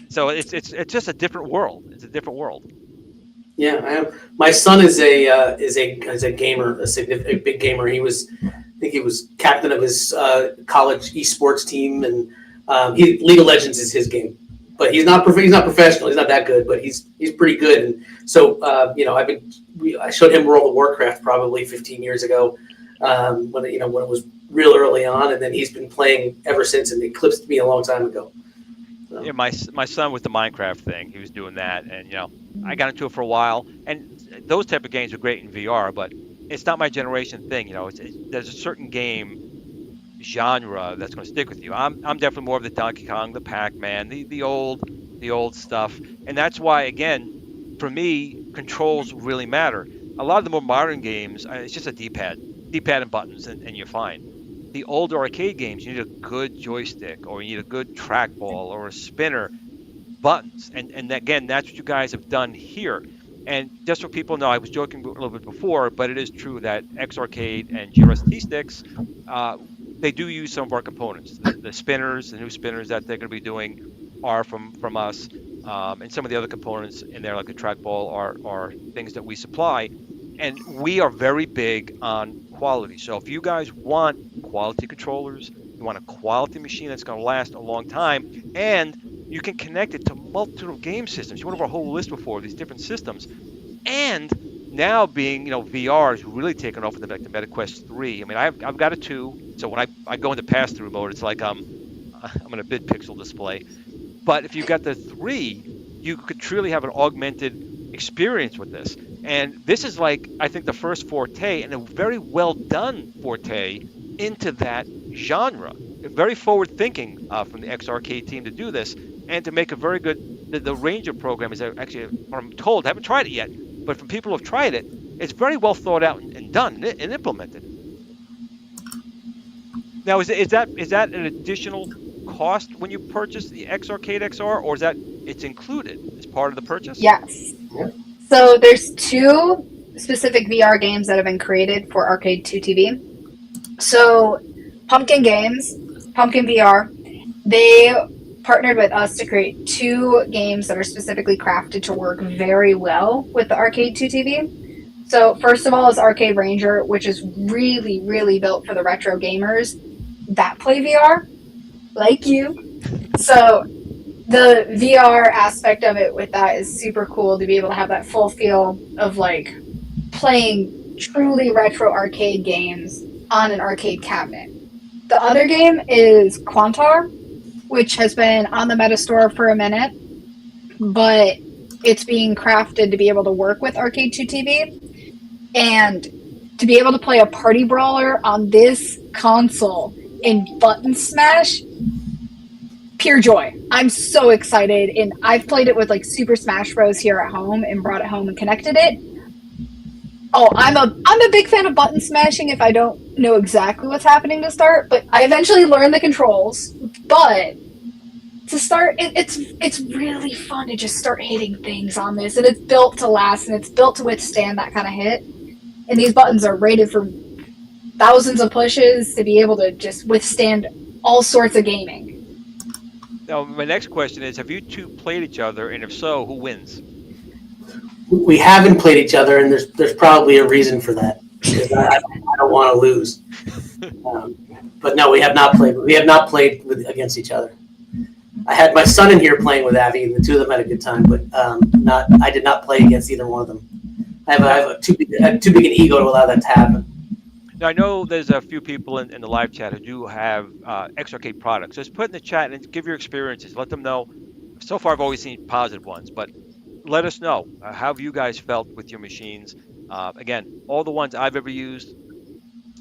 So it's just a different world. It's a different world. Yeah, I am. My son is a gamer, a big gamer. I think he was captain of his college esports team, and League of Legends is his game. But he's not professional. He's not that good, but he's pretty good. And so I showed him World of Warcraft probably 15 years ago, when it was real early on, and then he's been playing ever since, and eclipsed me a long time ago. So. Yeah, my son with the Minecraft thing, he was doing that, and I got into it for a while. And those type of games are great in VR, but it's not my generation thing. There's a certain game genre that's going to stick with you. I'm definitely more of the Donkey Kong, the Pac-Man, the old stuff, and that's why, again, for me, controls really matter. A lot of the more modern games, it's just a D-pad and buttons, and you're fine. The older arcade games, you need a good joystick, or you need a good trackball, or a spinner, buttons, and again, that's what you guys have done here. And just so people know, I was joking a little bit before, but it is true that X Arcade and GRS T-Sticks, they do use some of our components. The spinners, the new spinners that they're going to be doing are from us, and some of the other components in there, like the trackball, are things that we supply. And we are very big on quality. So if you guys want quality controllers, you want a quality machine that's going to last a long time, and you can connect it to multiple game systems. You went over a whole list before of these different systems. And now being, VR is really taken off with the Meta Quest 3. I mean, I've got a 2, so when I go into pass-through mode, it's like I'm in a big pixel display. But if you've got the 3, you could truly have an augmented experience with this. And this is like, I think, the first forte, and a very well done forte into that genre. very forward thinking from the X Arcade team to do this and to make a very good. The Ranger program is actually, what I'm told, I haven't tried it yet, but from people who have tried it, it's very well thought out and done and implemented. Now, is that an additional cost when you purchase the X Arcade XR, or is that it's included as part of the purchase? Yes. So there's 2 specific VR games that have been created for Arcade 2 TV. So Pumpkin Games, Pumpkin VR, they partnered with us to create 2 games that are specifically crafted to work very well with the Arcade 2 TV. So first of all is Arcade Ranger, which is really, really built for the retro gamers that play VR, like you. So the VR aspect of it with that is super cool to be able to have that full feel of like playing truly retro arcade games on an arcade cabinet. The other game is Quantar, which has been on the Meta Store for a minute, but it's being crafted to be able to work with Arcade 2 TV. And to be able to play a party brawler on this console in button smash, pure joy. I'm so excited, and I've played it with like Super Smash Bros. Here at home and brought it home and connected it. Oh, I'm a big fan of button smashing if I don't know exactly what's happening to start, but I eventually learned the controls. But to start, it's really fun to just start hitting things on this, and it's built to last, and it's built to withstand that kind of hit. And these buttons are rated for thousands of pushes to be able to just withstand all sorts of gaming. Now, my next question is, have you 2 played each other, and if so, who wins? We haven't played each other, and there's probably a reason for that. Because I don't want to lose. But no, we have not played. We have not played against each other. I had my son in here playing with Avi, and the 2 of them had a good time. But I did not play against either one of them. I have too big an ego to allow that to happen. Now, I know there's a few people in the live chat who do have X Arcade products. Just put in the chat and give your experiences. Let them know. So far, I've always seen positive ones, but let us know how have you guys felt with your machines. Again, all the ones I've ever used,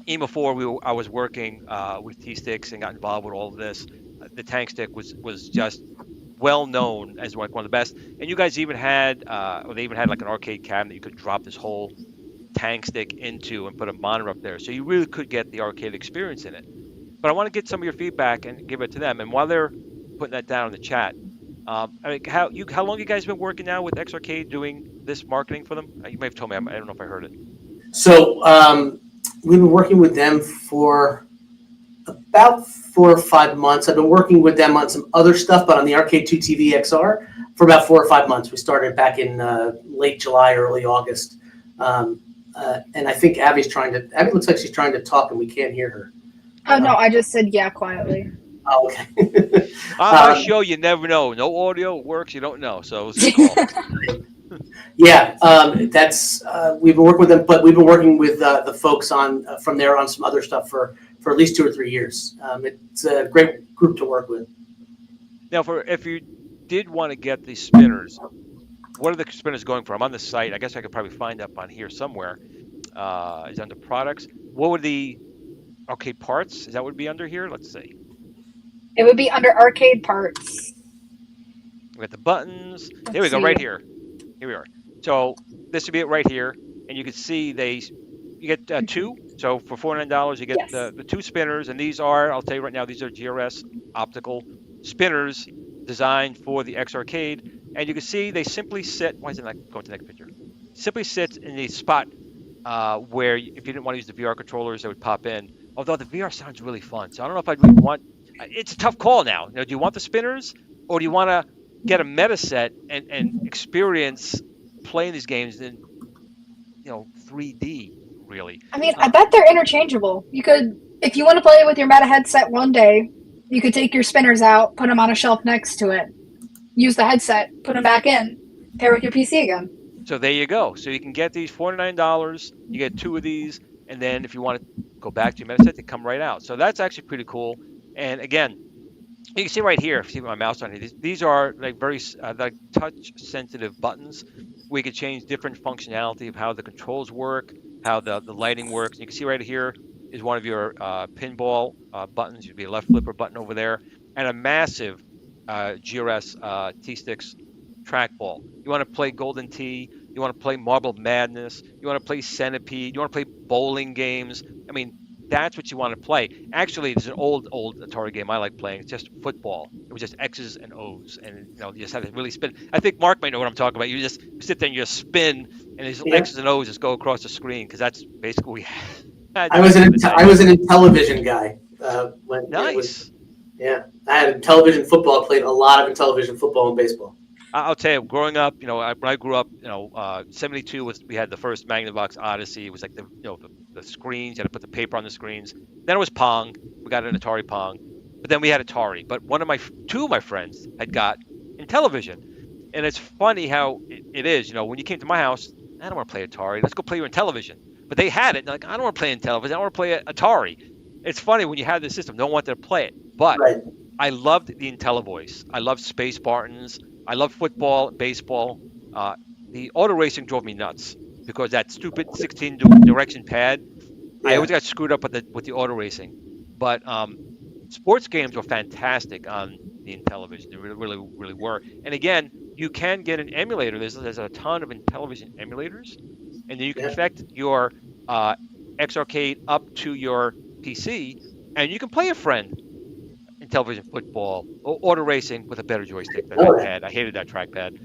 even before I was working with T-Sticks and got involved with all of this, the Tank Stick was just well known as like one of the best. And you guys even had, or they even had like an arcade cabinet you could drop this whole Tank Stick into and put a monitor up there. So you really could get the arcade experience in it. But I want to get some of your feedback and give it to them. And while they're putting that down in the chat, I mean, how long you guys been working now with X Arcade doing this marketing for them? You may have told me. I don't know if I heard it. So we've been working with them for about 4 or 5 months. I've been working with them on some other stuff, but on the Arcade 2 TV XR for about 4 or 5 months. We started back in late July, early August. And I think Abby looks like she's trying to talk and we can't hear her. Oh, no, I just said yeah quietly. Oh, okay. On our show, you never know. No audio works, you don't know. So it's a call. Yeah, we've been working with them, but we've been working with the folks from there on some other stuff for at least 2 or 3 years. It's a great group to work with. Now, if you did want to get these spinners, what are the spinners going for? I'm on the site. I guess I could probably find up on here somewhere. Is under products. What would the arcade parts? Is that what would be under here? Let's see. It would be under arcade parts. We got the buttons. There we go, right here. Here we are. So this would be it right here, and you can see you get 2. So for $49, you get the 2 spinners, and these are, I'll tell you right now, these are GRS optical spinners designed for the X Arcade, and you can see they simply sit. Why is it not going to the next picture? Simply sit in the spot where if you didn't want to use the VR controllers, they would pop in. Although the VR sounds really fun, so I don't know if I'd really want. It's a tough call now. Do you want the spinners, or do you want to get a meta set and experience playing these games in 3D? Really? I mean, I bet they're interchangeable. You could, if you want to play with your meta headset one day, you could take your spinners out, put them on a shelf next to it, use the headset, put them back in, pair with your PC again. So there you go. So you can get these $49. You get 2 of these, and then if you want to go back to your meta set, they come right out. So that's actually pretty cool. And again, you can see right here, if you see my mouse on here, these are like very like touch-sensitive buttons. We could change different functionality of how the controls work, how the lighting works. You can see right here, is one of your pinball buttons. You'd be a left flipper button over there, and a massive GRS T-Sticks trackball. You want to play Golden Tee, you want to play Marble Madness, you want to play Centipede, you want to play bowling games. I mean, that's what you want to play. Actually, there's an old Atari game I like playing. It's just football. It was just X's and O's, and you just had to really spin. I think Mark might know what I'm talking about. You just sit there and you just spin, and these X's and O's just go across the screen, because that's basically what we had. I was an Intellivision guy. Nice. I had Intellivision football. Played a lot of Intellivision football and baseball. I'll tell you, growing up, when I grew up, 72 we had the first Magnavox Odyssey. It was like the screens. You had to put the paper on the screens. Then it was Pong. We got an Atari Pong, but then we had Atari. But two of my friends had got Intellivision, and it's funny how it is. When you came to my house, I don't want to play Atari. Let's go play your Intellivision. But they had it. And they're like, I don't want to play Intellivision. I want to play Atari. It's funny when you have the system, no one wanted to play it. But I loved the IntelliVoice. I loved Space Spartans. I love football, baseball. The auto racing drove me nuts because that stupid 16 direction pad. Yeah. I always got screwed up with the auto racing. But sports games were fantastic on the Intellivision. They really, really were. And again, you can get an emulator. There's a ton of Intellivision emulators, and then you can connect your X-Arcade up to your PC, and you can play a friend. Television football or auto racing with a better joystick than that pad. I hated that trackpad.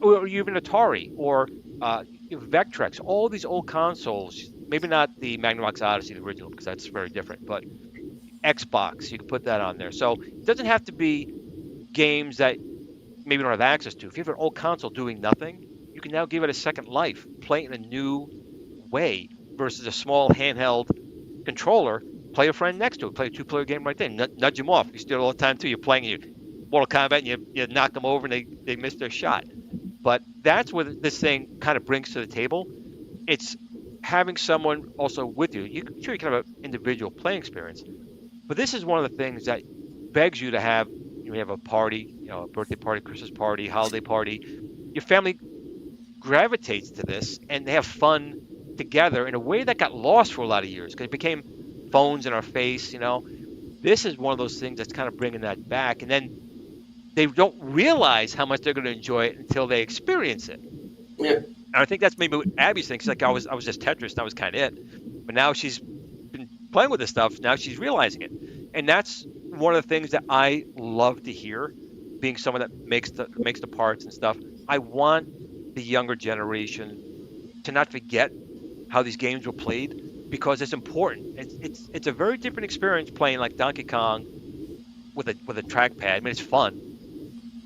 Or even Atari or Vectrex, all these old consoles, maybe not the Magnavox Odyssey, the original, because that's very different, but Xbox, you can put that on there. So it doesn't have to be games that maybe you don't have access to. If you have an old console doing nothing, you can now give it a second life, play it in a new way versus a small handheld controller. Play a friend next to it. Play a two-player game right there. Nudge them off. You do it all the time too. You're playing Mortal Kombat and you knock them over and they miss their shot. But that's what this thing kind of brings to the table. It's having someone also with you. You can have an individual playing experience, but this is one of the things that begs you to have. You have a party, a birthday party, Christmas party, holiday party. Your family gravitates to this and they have fun together in a way that got lost for a lot of years because it became phones in our face. This is one of those things that's kind of bringing that back, and then they don't realize how much they're going to enjoy it until they experience it. Yeah. And I think that's maybe what Abby's thinking. She's like, I was just Tetris, and that was kind of it. But now she's been playing with this stuff. Now she's realizing it, and that's one of the things that I love to hear. Being someone that makes the parts and stuff, I want the younger generation to not forget how these games were played. Because it's important. It's a very different experience playing like Donkey Kong with a trackpad. I mean, it's fun.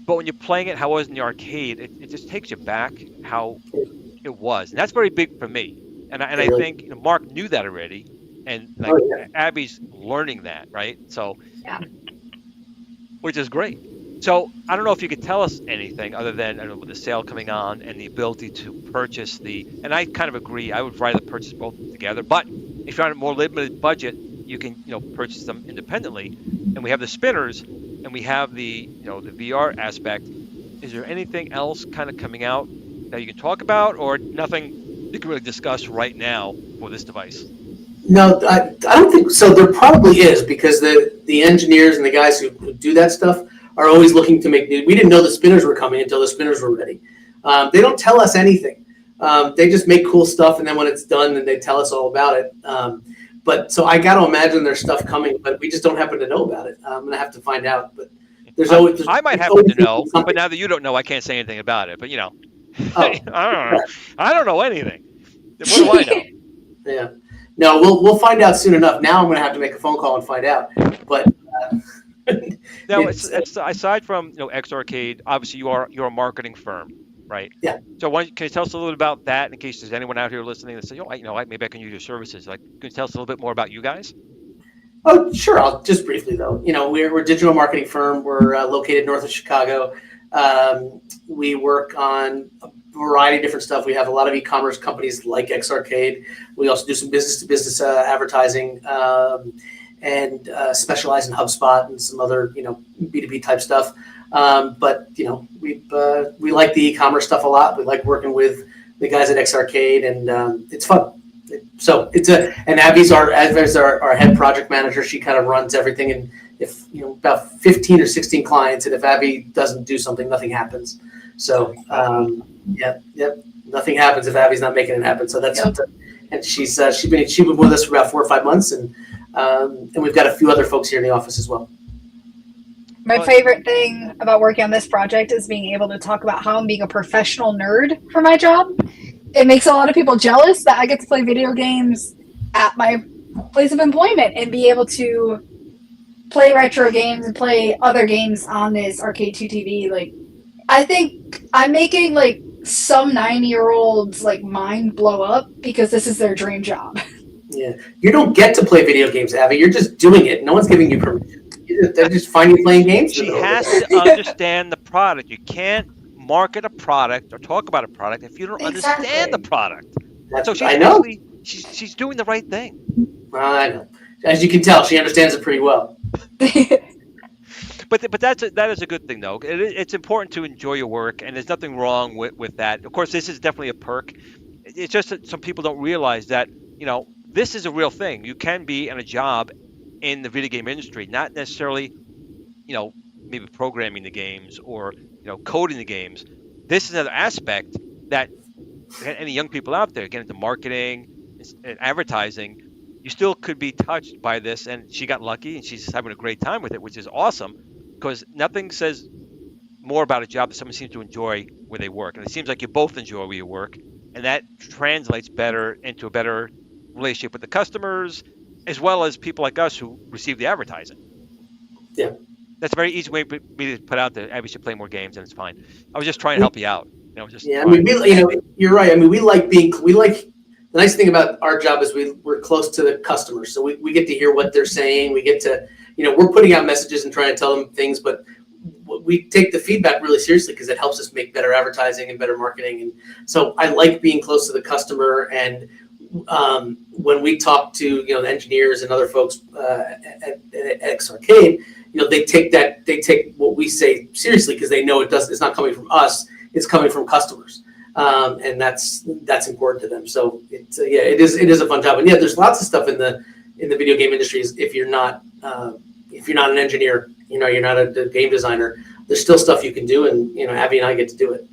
But when you're playing it how it was in the arcade, it just takes you back how it was. And that's very big for me. And I think Mark knew that already. And Abby's learning that, right? So, which is great. So I don't know if you could tell us anything other than with the sale coming on and the ability to purchase and I kind of agree. I would rather purchase both together. But if you're on a more limited budget, you can purchase them independently. And we have the spinners, and we have the the VR aspect. Is there anything else kind of coming out that you can talk about, or nothing you can really discuss right now for this device? No, I don't think so. There probably is, because the engineers and the guys who do that stuff are always looking to make new. We didn't know the spinners were coming until the spinners were ready. They don't tell us anything. They just make cool stuff, and then when it's done, then they tell us all about it. But so I got to imagine there's stuff coming, but we just don't happen to know about it. I'm gonna have to find out. But I might happen to know, but now that you don't know, I can't say anything about it. But I don't know anything. What do I know? Yeah. No, we'll find out soon enough. Now I'm gonna have to make a phone call and find out. But. Now, it's aside from X-Arcade, obviously you're a marketing firm, right? Yeah. So can you tell us a little bit about that in case there's anyone out here listening that say, maybe I can use your services. Can you tell us a little bit more about you guys? Oh, sure. I'll just briefly though. We're a digital marketing firm. We're located north of Chicago. We work on a variety of different stuff. We have a lot of e-commerce companies like X-Arcade. We also do some business-to-business advertising. And specialize in HubSpot and some other, B2B type stuff. But we like the e-commerce stuff a lot. We like working with the guys at X-Arcade, and it's fun. So and Abby's our head project manager. She kind of runs everything, and if about 15 or 16 clients, and if Abby doesn't do something, nothing happens. So nothing happens if Abby's not making it happen. So that's and she's been with us for about 4 or 5 months, and we've got a few other folks here in the office as well. My favorite thing about working on this project is being able to talk about how I'm being a professional nerd for my job. It makes a lot of people jealous that I get to play video games at my place of employment and be able to play retro games and play other games on this Arcade 2 TV. Like, I think I'm making like some 9-year-olds like mind blow up because this is their dream job. Yeah, you don't get to play video games, Abby. You're just doing it. No one's giving you permission. They're just finding playing games. She has to understand the product. You can't market a product or talk about a product if you don't understand the product. So I know. She's doing the right thing. I know. As you can tell, she understands it pretty well. But that is a good thing, though. It's important to enjoy your work, and there's nothing wrong with that. Of course, this is definitely a perk. It's just that some people don't realize that, this is a real thing. You can be in a job in the video game industry, not necessarily, maybe programming the games or, coding the games. This is another aspect that any young people out there get into marketing and advertising, you still could be touched by this. And she got lucky and she's having a great time with it, which is awesome, because nothing says more about a job that someone seems to enjoy where they work. And it seems like you both enjoy where you work, and that translates better into a better relationship with the customers, as well as people like us who receive the advertising. Yeah. That's a very easy way for me to put out that Abby should play more games, and it's fine. I was just trying to help you out. You're right. I mean, we like the nice thing about our job is we're close to the customers. So we get to hear what they're saying. We get to, we're putting out messages and trying to tell them things, but we take the feedback really seriously because it helps us make better advertising and better marketing. And so I like being close to the customer. And when we talk to the engineers and other folks at X Arcade, they take what we say seriously because they know it's not coming from us, it's coming from customers, and that's important to them. So it is a fun job, and there's lots of stuff in the video game industry. If you're not an engineer, you're not a game designer, there's still stuff you can do, and Abby and I get to do it.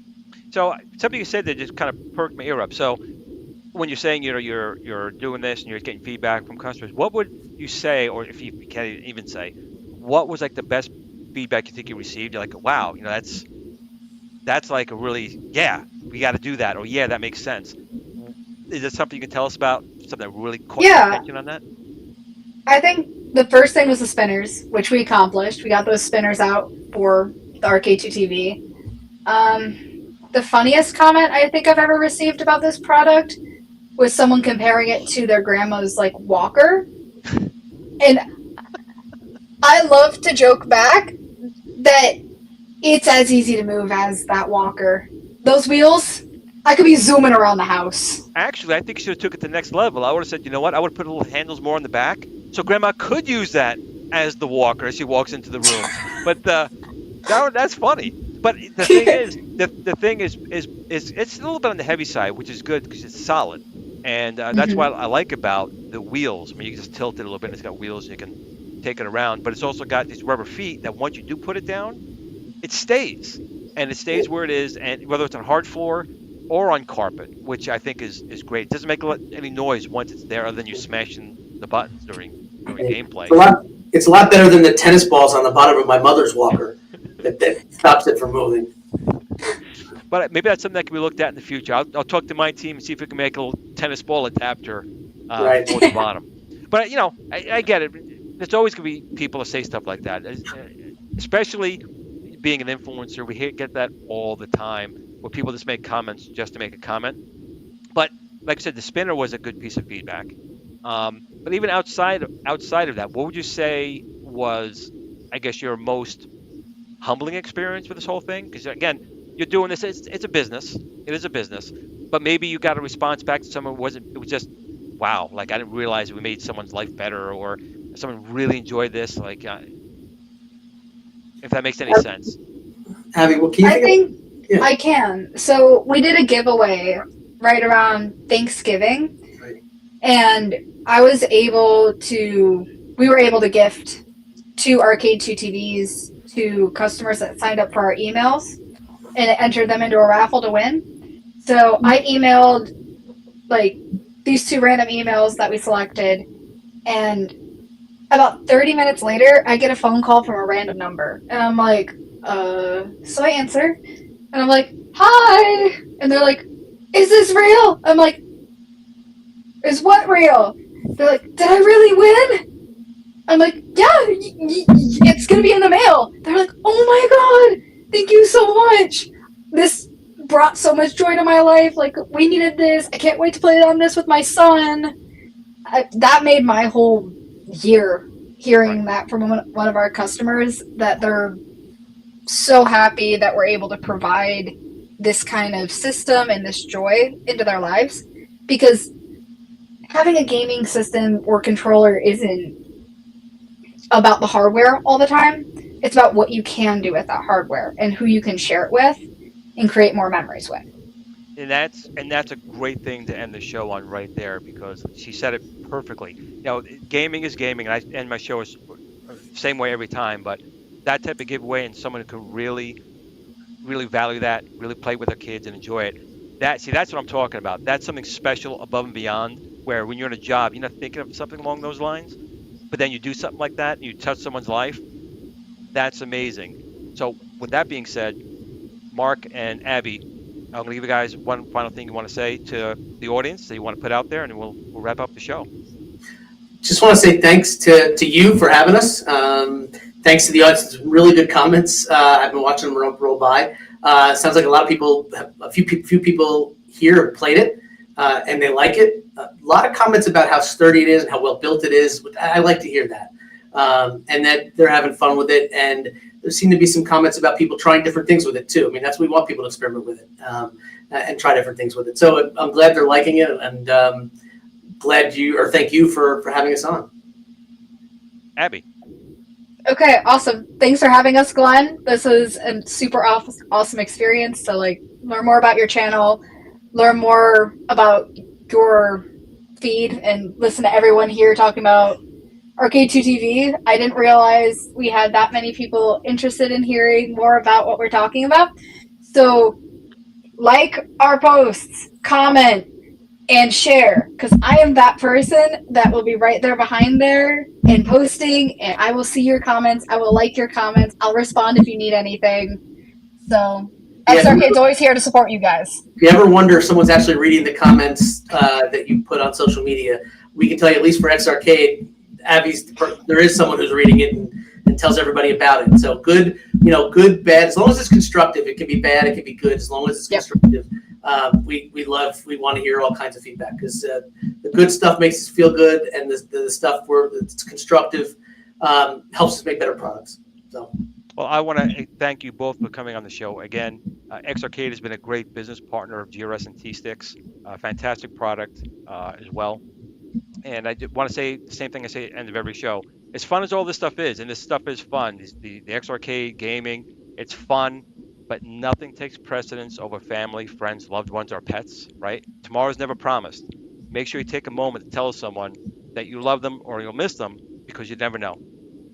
So something you said that just kind of perked my ear up. So when you're saying you're doing this and you're getting feedback from customers, what would you say, or if you can't even say, what was like the best feedback you think you received? You're like, wow, that's like a really, we got to do that, or that makes sense. Is there something you can tell us about, something that really caught your attention on that? I think the first thing was the spinners, which we accomplished. We got those spinners out for the Arcade 2 TV. The funniest comment I think I've ever received about this product was someone comparing it to their grandma's like walker. And I love to joke back that it's as easy to move as that walker. Those wheels, I could be zooming around the house. Actually, I think you should have took it to the next level. I would have said, you know what? I would have put little handles more on the back, so Grandma could use that as the walker as she walks into the room. But that's funny. But the thing is, it's a little bit on the heavy side, which is good because it's solid, and that's what I like about the wheels. I mean, you can just tilt it a little bit. It's got wheels, and you can take it around. But it's also got these rubber feet that once you do put it down, it stays, and it stays where it is, and whether it's on hard floor or on carpet, which I think is great. It doesn't make any noise once it's there, other than you smashing the buttons during gameplay. It's a lot better than the tennis balls on the bottom of my mother's walker that stops it from moving. But maybe that's something that can be looked at in the future. I'll talk to my team and see if we can make a little tennis ball adapter for the bottom. But I get it. There's always going to be people that say stuff like that, especially being an influencer. We get that all the time, where people just make comments just to make a comment. But like I said, the spinner was a good piece of feedback. But even outside of that, what would you say was, I guess, your most humbling experience with this whole thing? Because again, you're doing this. It's a business. It is a business. But maybe you got a response back to someone. It was just, wow, like I didn't realize we made someone's life better, or someone really enjoyed this. Like, if that makes any sense. Abby, what can you think? Yeah. I can. So we did a giveaway right around Thanksgiving. Right. And we were able to gift 2 TVs to customers that signed up for our emails and entered them into a raffle to win. So I emailed like these 2 random emails that we selected, and about 30 minutes later, I get a phone call from a random number, and I'm like, so I answer, and I'm like, hi, and they're like, is this real? I'm like, is what real? They're like, did I really win? I'm like, yeah, it's gonna be in the mail. They're like, oh my god, thank you so much. This brought so much joy to my life. Like, we needed this. I can't wait to play on this with my son. That made my whole year, hearing that from one of our customers, that they're so happy that we're able to provide this kind of system and this joy into their lives. Because having a gaming system or controller isn't about the hardware all the time. It's about what you can do with that hardware and who you can share it with and create more memories with. And that's a great thing to end the show on right there, because she said it perfectly. You know, gaming is gaming, and I end my show is same way every time. But that type of giveaway, and someone who can really value that, really play with their kids and enjoy it. That's what I'm talking about. That's something special above and beyond. Where when you're in a job, you're not thinking of something along those lines, but then you do something like that and you touch someone's life. That's amazing. So with that being said, Mark and Abby, I'm going to give you guys one final thing you want to say to the audience that you want to put out there, and we'll wrap up the show. Just want to say thanks to you for having us. Thanks to the audience. Really good comments. I've been watching them roll by. Sounds like a lot of people, a few people here have played it, and they like it. A lot of comments about how sturdy it is and how well built it is. I like to hear that. And that they're having fun with it. And there seem to be some comments about people trying different things with it too. I mean, that's what we want people to experiment with it and try different things with it. So I'm glad they're liking it, and thank you for having us on. Abby. Okay, awesome. Thanks for having us, Glenn. This is a super awesome experience. So, like, learn more about your channel, learn more about your feed, and listen to everyone here talking about Arcade2TV. I didn't realize we had that many people interested in hearing more about what we're talking about. So, like our posts, comment, and share, because I am that person that will be right there behind there and posting, and I will see your comments. I will like your comments. I'll respond if you need anything. So, X Arcade's always here to support you guys. If you ever wonder if someone's actually reading the comments that you put on social media, we can tell you, at least for X Arcade, there is someone who's reading it and tells everybody about it. So good, good, bad. As long as it's constructive, it can be bad, it can be good. As long as it's constructive, we want to hear all kinds of feedback, because the good stuff makes us feel good, and the stuff where it's constructive helps us make better products. So. Well, I want to thank you both for coming on the show again. X Arcade has been a great business partner of GRS and T-Sticks. Fantastic product as well. And I want to say the same thing I say at the end of every show. As fun as all this stuff is, and this stuff is fun, the X Arcade gaming, it's fun, but nothing takes precedence over family, friends, loved ones, or pets, right? Tomorrow's never promised. Make sure you take a moment to tell someone that you love them or you'll miss them, because you never know.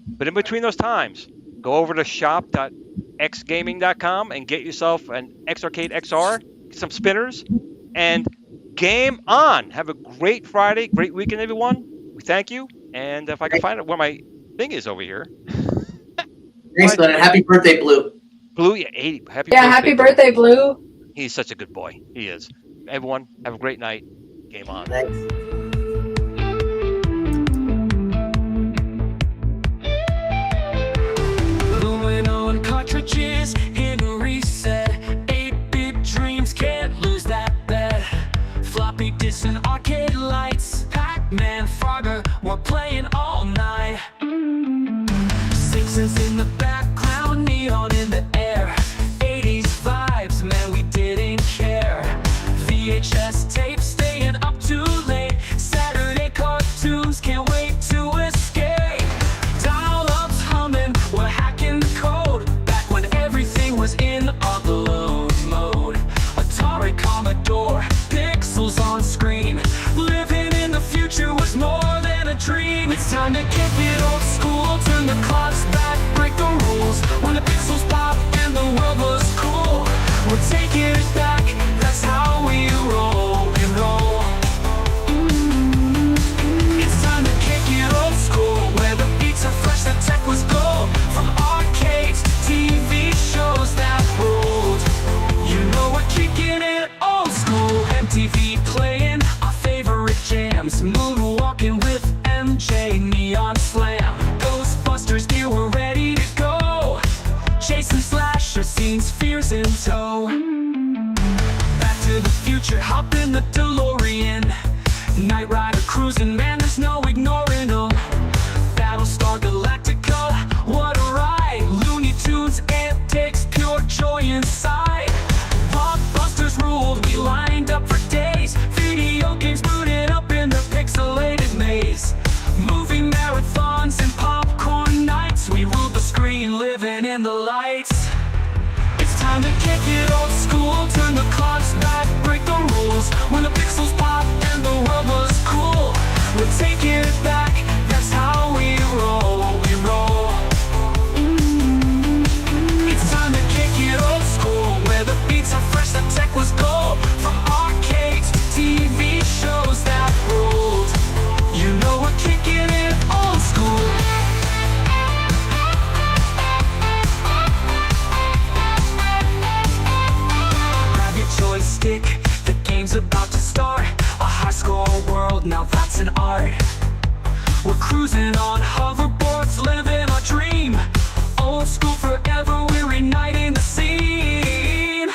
But in between those times, go over to shop.xgaming.com and get yourself an X Arcade XR, some spinners, and game on. Have a great Friday, great weekend, everyone. We thank you. And if I can find out where my thing is over here. Thanks, Glenn. Happy birthday, Blue. Blue, yeah, 80. Happy birthday, Blue. He's such a good boy. He is. Everyone, have a great night. Game on. Thanks. Cartridges in reset. 8-bit dreams, can't lose that bet. Floppy disks and arcade lights. Pac-Man, Frogger, we're playing all night. Sixes in the background, neon in the air. 80s vibes, man, we didn't care. VHS tapes, staying up too late. Saturday cartoons, can't wait to escape. Dial-ups humming, we're hacking the code. Was in upload mode. Atari, Commodore, pixels on screen. Living in the future. adventure scenes, fears in tow. Back to the future, hop in the DeLorean. Night Rider cruising, man, there's no ignoring 'em. Battlestar Galactica, what a ride. Looney Tunes, antics, pure joy inside. Blockbusters ruled, we lined up for days. Video games booted up in the pixelated maze. Movie marathons and popcorn nights. We ruled the screen, living in the lights. It's time to kick it old school, turn the clocks back, break the rules. When the pixels pop and the world was cool, we're taking it back, that's how we roll, we roll. It's time to kick it old school, where the beats are fresh, the tech was gold. From arcades to TV shows that ruled, you know we're kicking it old school. Grab your joystick, the game's about to start. A high score world, now that's an art. We're cruising on hoverboards, living our dream. Old school forever, we're igniting the scene.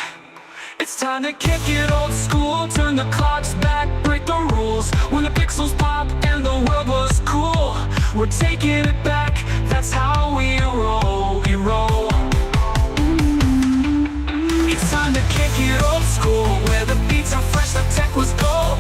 It's time to kick it old school, turn the clocks back, break the rules. When the pixels pop and the world was cool, we're taking it back, that's how we roll, we roll. It's time to kick it old school, where the beats are fresh, the tech was gold.